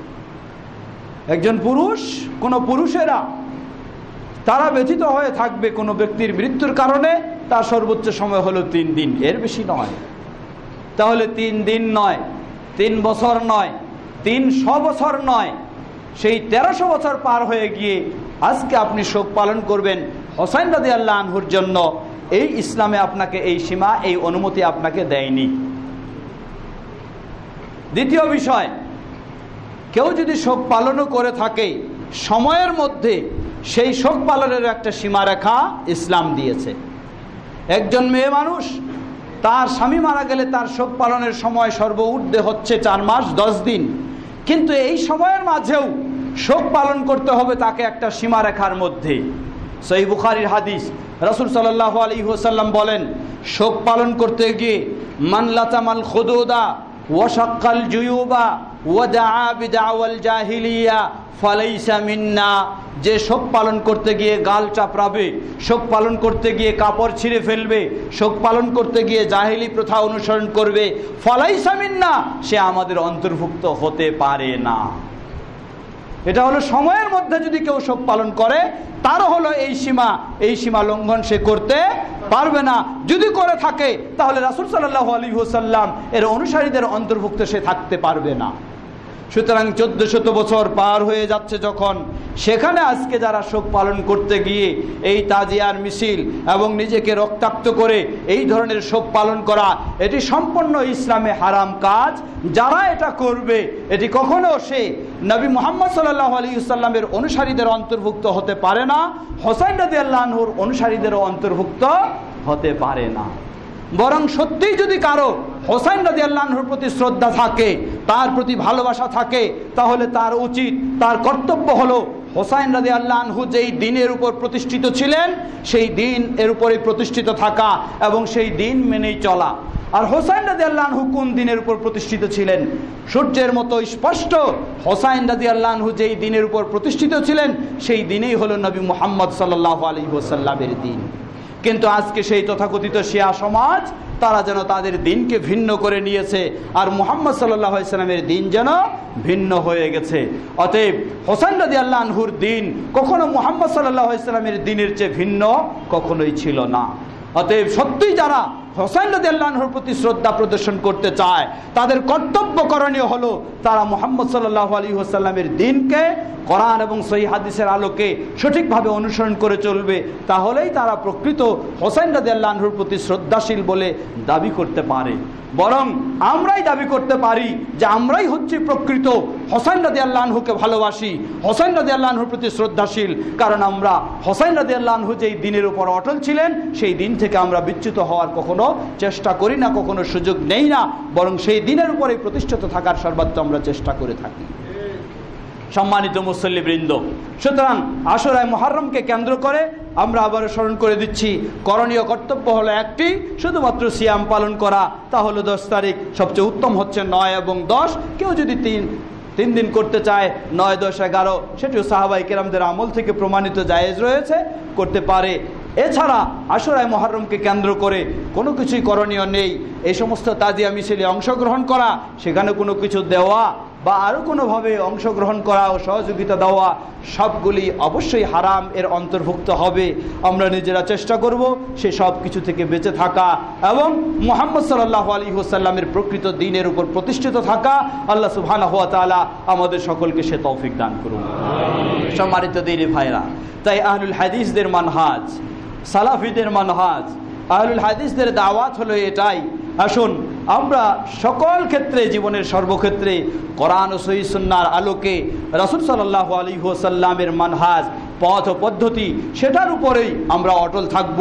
একজন পুরুষ, কোন পুরুষেরা তারা ব্যথিত হয়ে থাকবে কোনো ব্যক্তির মৃত্যুর কারণে, তার সর্বোচ্চ সময় হলো 3 দিন, এর বেশি নয়। তাহলে 3 দিন নয়, 3 বছর নয়, 300 বছর নয়, সেই 1300 বছর পার হয়ে গিয়ে আজকে আপনি শোক পালন করবেন হোসেন রাদিয়াল্লাহু আনহুর জন্য, এই ইসলামে আপনাকে এই সীমা, এই অনুমতি আপনাকে দেয়নি। দ্বিতীয় বিষয়, কেউ যদি শোক পালনও করে থাকে সময়ের মধ্যে, সেই শোক পালনের একটা সীমারেখা ইসলাম দিয়েছে। একজন মেয়ে মানুষ তার স্বামী মারা গেলে তার শোক পালনের সময় সর্বঊর্ধ্বে হচ্ছে 4 মাস 10 দিন, কিন্তু এই সময়ের মাঝেও শোক পালন করতে হবে তাকে একটা সীমারেখার মধ্যে। সহিহ বুখারীর হাদিস, রাসূল সাল্লাল্লাহু আলাইহি ওয়াসাল্লাম বলেন, শোক পালন করতে গিয়ে মান লাতামাল খুদুদা ওয়া শাক্কাল জুয়ুবা ওয়া দাআ বিদাওয়াল জাহিলিয়া ফালাইসা মিন্না, যে শোক পালন করতে গিয়ে গাল চাপড়াবে, শোক পালন করতে গিয়ে কাপড় ছিঁড়ে ফেলবে, শোক পালন করতে গিয়ে জাহিলি প্রথা অনুসরণ করবে, ফালাইসা মিন্না, সে আমাদের অন্তর্ভুক্ত হতে পারে না। এটা হলো সময়ের মধ্যে যদি কেউ শোক পালন করে তার হলো এই সীমা লঙ্ঘন সে করতে পারবে না। যদি করে থাকে তাহলে রাসূল সাল্লাল্লাহু আলাইহি ওয়াসাল্লাম এর অনুসারীদের অন্তর্ভুক্ত সে থাকতে পারবে না। সুতরাং 1400 বছর পার হয়ে যাচ্ছে যখন, সেখানে আজকে যারা শোক পালন করতে গিয়ে এই তাজিয়ার মিছিল এবং নিজেকে রক্তাক্ত করে এই ধরনের শোক পালন করা, এটি সম্পূর্ণ ইসলামে হারাম কাজ। যারা এটা করবে এটি কখনো সে নবী মুহাম্মদ সাল্লাল্লাহু আলাইহি ওয়াসাল্লামের অনুসারীদের অন্তর্ভুক্ত হতে পারে না, হোসেন রাদিয়াল্লাহু আনহুর অনুসারীদেরও অন্তর্ভুক্ত হতে পারে না। বরং সত্যিই যদি কারো হোসেন রাদিয়াল্লাহু আনহুর প্রতি শ্রদ্ধা থাকে, তার প্রতি ভালোবাসা থাকে, তাহলে তার উচিত, তার কর্তব্য হলো হোসেন রাদিয়াল্লাহু আনহু যেই দ্বীনের উপর প্রতিষ্ঠিত ছিলেন সেই দ্বীন এর উপরে প্রতিষ্ঠিত থাকা এবং সেই দ্বীন মেনেই চলা। আর হোসেন রাদিয়াল্লাহু আনহু কোন দ্বীনের উপর প্রতিষ্ঠিত ছিলেন? সূর্যের মতো স্পষ্ট হোসেন রাদিয়াল্লাহু আনহু যেই দ্বীনের উপর প্রতিষ্ঠিত ছিলেন সেই দ্বীনই হলো নবী মুহাম্মদ সাল্লাল্লাহু আলাইহি ওয়াসাল্লামের দ্বীন। কিন্তু আজকে সেই তথাকথিত শিয়া সমাজ, তারা যেন তাদের দ্বীনকে ভিন্ন করে নিয়েছে, আর মুহাম্মদ সাল্লাল্লাহু আলাইহি ওয়াসাল্লামের দ্বীন যেন ভিন্ন হয়ে গেছে। অতএব হোসেন রাদিয়াল্লাহু আনহুর দ্বীন কখনো মুহাম্মদ সাল্লাল্লাহু আলাইহি ওয়াসাল্লামের দ্বীনের চেয়ে ভিন্ন কখনোই ছিল না। অতএব সত্যিই যারা হোসেন রাদিয়াল্লাহু আনহুর প্রতি শ্রদ্ধা প্রদর্শন করতে চায়, তাদের কর্তব্য করণীয় হলো তারা মুহাম্মদ সাল্লাল্লাহু আলাইহি ওয়াসাল্লামের দ্বীনকে কোরআন এবং সহিহ হাদিসের আলোকে সঠিকভাবে অনুসরণ করে চলবে। তাহলেই তারা প্রকৃত হোসেন রাদিয়াল্লাহু আনহুর প্রতি শ্রদ্ধাশীল বলে দাবি করতে পারে। বরং আমরাই দাবি করতে পারি যে আমরাই হচ্ছি প্রকৃত হোসেন রাদিয়াল্লাহু আনহুকে ভালোবাসি, হোসেন রাদিয়াল্লাহু আনহুর প্রতি শ্রদ্ধাশীল, কারণ আমরা হোসেন রাদিয়াল্লাহু আনহু যেই দ্বীনের উপর অটল ছিলেন সেই দিন থেকে আমরা বিচ্যুত হওয়ার কখনো চেষ্টা করি না, কখনো সুযোগ নেই না, বরং সেই দ্বীনের উপরে প্রতিষ্ঠিত থাকার সর্বাত্ম আমরা চেষ্টা করে থাকি। সম্মানিত মুসল্লিবৃন্দ, সুতরাং আশুরায়ে মুহররমকে কেন্দ্র করে আমরা আবারও স্মরণ করে দিচ্ছি, করণীয় কর্তব্য হলো একটি, শুধুমাত্র সিয়াম পালন করা। তা হলো 10 তারিখ, সবচেয়ে উত্তম হচ্ছে 9 এবং 10। কেউ যদি তিন দিন করতে চায়, 9, 10, 11, সেটিও সাহাবায়ে কেরামদের আমল থেকে প্রমাণিত জায়েজ রয়েছে, করতে পারে। এছাড়া আশুরায়ে মুহররমকে কেন্দ্র করে কোনো কিছুই করণীয় নেই। এই সমস্ত তাজিয়া মিছিলে অংশগ্রহণ করা, সেখানে কোনো কিছু দেওয়া বা আরও কোনোভাবে অংশগ্রহণ করা ও সহযোগিতা দেওয়া, সবগুলি অবশ্যই হারাম এর অন্তর্ভুক্ত হবে। আমরা নিজেরা চেষ্টা করব সে সব কিছু থেকে বেঁচে থাকা এবং মুহাম্মদ সাল্লাল্লাহু আলাইহি ওয়াসাল্লামের প্রকৃত দ্বীনের উপর প্রতিষ্ঠিত থাকা। আল্লাহ সুবহানাহু ওয়া তাআলা আমাদের সকলকে সে তৌফিক দান করুন। সম্মানিত দিনী ভাইরা, তাই আহলুল হাদিসদের মানহাজ, সালাফিদের মানহাজ, আহলুল হাদিসদের দাওয়াত হলো এটাই, আসুন আমরা সকল ক্ষেত্রে, জীবনের সর্বক্ষেত্রে কোরআন ও সহিহ সুন্নাহর আলোকে রাসূল সাল্লাল্লাহু আলাইহি ওয়াসাল্লামের মানহাজ, পথ ও পদ্ধতি, সেটার উপরেই আমরা অটল থাকব।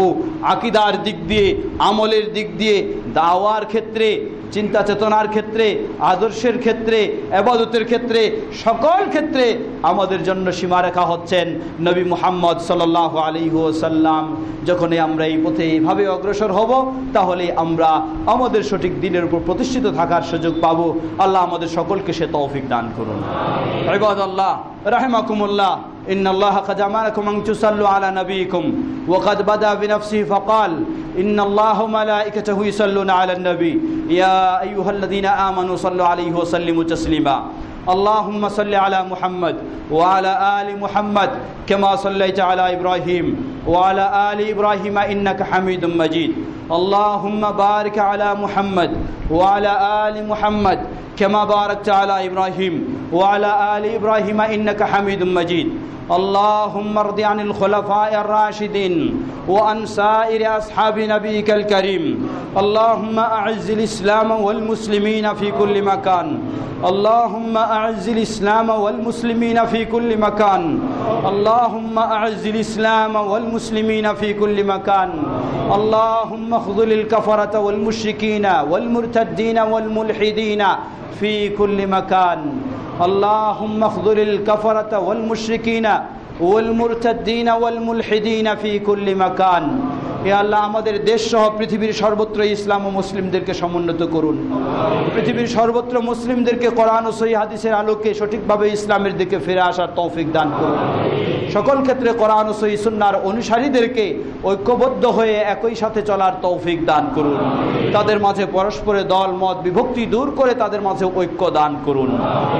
আকীদার দিক দিয়ে, আমলের দিক দিয়ে, দাওয়ার ক্ষেত্রে, চিন্তা চেতনার ক্ষেত্রে, আদর্শের ক্ষেত্রে, ইবাদতের ক্ষেত্রে, সকল ক্ষেত্রে আমাদের জন্য সীমারেখা হচ্ছেন নবী মুহাম্মদ সাল্লাল্লাহু আলাইহি ওয়াসাল্লাম। যখনই আমরা এই পথে এইভাবে অগ্রসর হব, তাহলে আমরা আমাদের সঠিক দ্বীনের উপর প্রতিষ্ঠিত থাকার সুযোগ পাব। আল্লাহ আমাদের সকলকে সে তৌফিক দান করুন। ইবাদাল্লাহ রাহিমাকুমুল্লাহ, ইন্নাল্লাহা ক্বাদ আমারাকুম আন তুসাল্লু আলা নবিয়িকুম ওয়া ক্বাদ বাদা বিনাফসিহি ফাকাল ইন্নাল্লাহা ওয়া মালাইকাতাহু ইউসাল্লুনা আলান নবী ইয়া আইয়ুহাল্লাযীনা আমানু সাল্লু আলাইহি ওয়া সাল্লিমু তাসলিমা। اللهم صل على محمد وعلى آل محمد كما صليت على إبراهيم وعلى آل إبراهيم إنك حميد مجيد. اللهم بارك على محمد وعلى آل محمد كما باركت على إبراهيم وعلى آل إبراهيم إنك حميد مجيد. اللهم ارض عن الخلفاء الراشدين وعن سائر أصحاب نبيك الكريم. اللهم أعز الإسلام والمسلمين في كل مكان. اللهم أعز الإسلام والمسلمين في كل مكان. اللهم أعز الإسلام والمسلمين في كل مكان. اللهم اخذل الكفرة والمشركين والمرتدين والملحدين في كل مكان. اللهم اخذل الكفرة والمشركين والمرتدين والملحدين في كل مكان. ইয়া আল্লাহ, আমাদের দেশ সহ পৃথিবীর সর্বত্র ইসলাম ও মুসলিমদেরকে সমুন্নত করুন। পৃথিবীর সর্বত্র মুসলিমদেরকে কোরআন ও সহিহ হাদিসের আলোকে সঠিকভাবে ইসলামের দিকে ফিরে আসার তৌফিক দান করুন। সকল ক্ষেত্রে কোরআন ও সহিহ সুন্নাহর অনুসারীদেরকে ঐক্যবদ্ধ হয়ে একই সাথে চলার তৌফিক দান করুন। তাদের মাঝে পরস্পরের দল মত বিভক্তি দূর করে তাদের মাঝে ঐক্য দান করুন।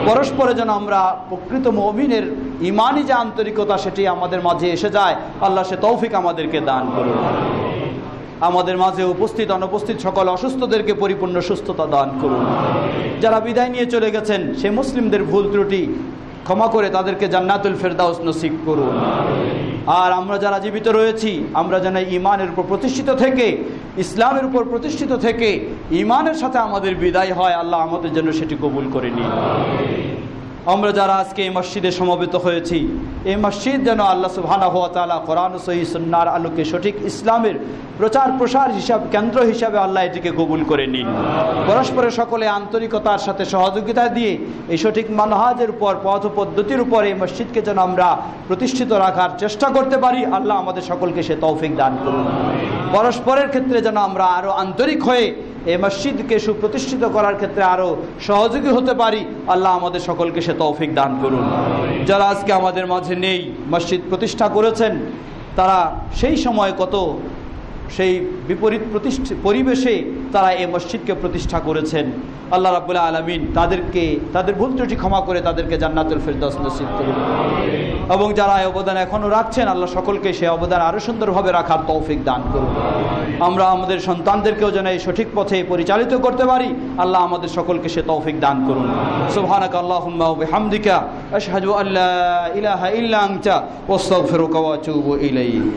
পরস্পরে যেন আমরা প্রকৃত মুমিনের ঈমানি যে আন্তরিকতা, সেটি আমাদের মাঝে এসে যায়। আল্লাহ সে তৌফিক আমাদেরকে দান করুন। আমাদের মাঝে উপস্থিত অনুপস্থিত সকল অসুস্থদেরকে পরিপূর্ণ সুস্থতা দান করুন। যারা বিদায় নিয়ে চলে গেছেন, সে মুসলিমদের ভুল ত্রুটি ক্ষমা করে তাদেরকে জান্নাতুল ফেরদাউস নসিব করুন। আর আমরা যারা জীবিত রয়েছি, আমরা যেন ঈমানের উপর প্রতিষ্ঠিত থেকে, ইসলামের উপর প্রতিষ্ঠিত থেকে ঈমানের সাথে আমাদের বিদায় হয়। আল্লাহ আমাদের জন্য সেটি কবুল করে নিন। আমরা যারা আজকে এই মসজিদে সমবেত হয়েছি, এই মসজিদ যেন আল্লাহ সুবহানাহু ওয়া তাআলা কোরআন ও সহিহ সুন্নাহর আলোকে সঠিক ইসলামের প্রচার প্রসার কেন্দ্র হিসাবে আল্লাহ এটিকে কবুল করে নিন। পরস্পরের সকলে আন্তরিকতার সাথে সহযোগিতা দিয়ে এই সঠিক মানহাজের উপর, পথ পদ্ধতির উপর এই মসজিদকে যেন আমরা প্রতিষ্ঠিত রাখার চেষ্টা করতে পারি। আল্লাহ আমাদের সকলকে সে তৌফিক দান করুন। পরস্পরের ক্ষেত্রে যেন আমরা আরও আন্তরিক হয়ে এই মসজিদকে সুপ্রতিষ্ঠিত করার ক্ষেত্রে আরও সহযোগী হতে পারি। আল্লাহ আমাদের সকলকে সে তৌফিক দান করুন। যারা আজকে আমাদের মাঝে নেই, মসজিদ প্রতিষ্ঠা করেছেন, তারা সেই সময় কত সেই বিপরীত পরিবেশে তারা এই মসজিদকে প্রতিষ্ঠা করেছেন। আল্লাহ রাব্বুল আলামিন তাদেরকে তাদের ভুল ত্রুটি ক্ষমা করে তাদেরকে জান্নাতুল ফেরদাউস নসিব করুন। এবং যারা এই অবদান এখনও রাখছেন, আল্লাহ সকলকে সেই অবদান আরও সুন্দরভাবে রাখার তৌফিক দান করুন। আমরা আমাদের সন্তানদেরকেও যেন এই সঠিক পথে পরিচালিত করতে পারি। আল্লাহ আমাদের সকলকে সে তৌফিক দান করুন। সুবহানাকা আল্লাহুম্মা ওয়া বিহামদিকা আশহাদু আল্লা ইলাহা ইল্লা আনতা ওয়াস্তাগফিরুকা ওয়া আতুবু ইলাইক।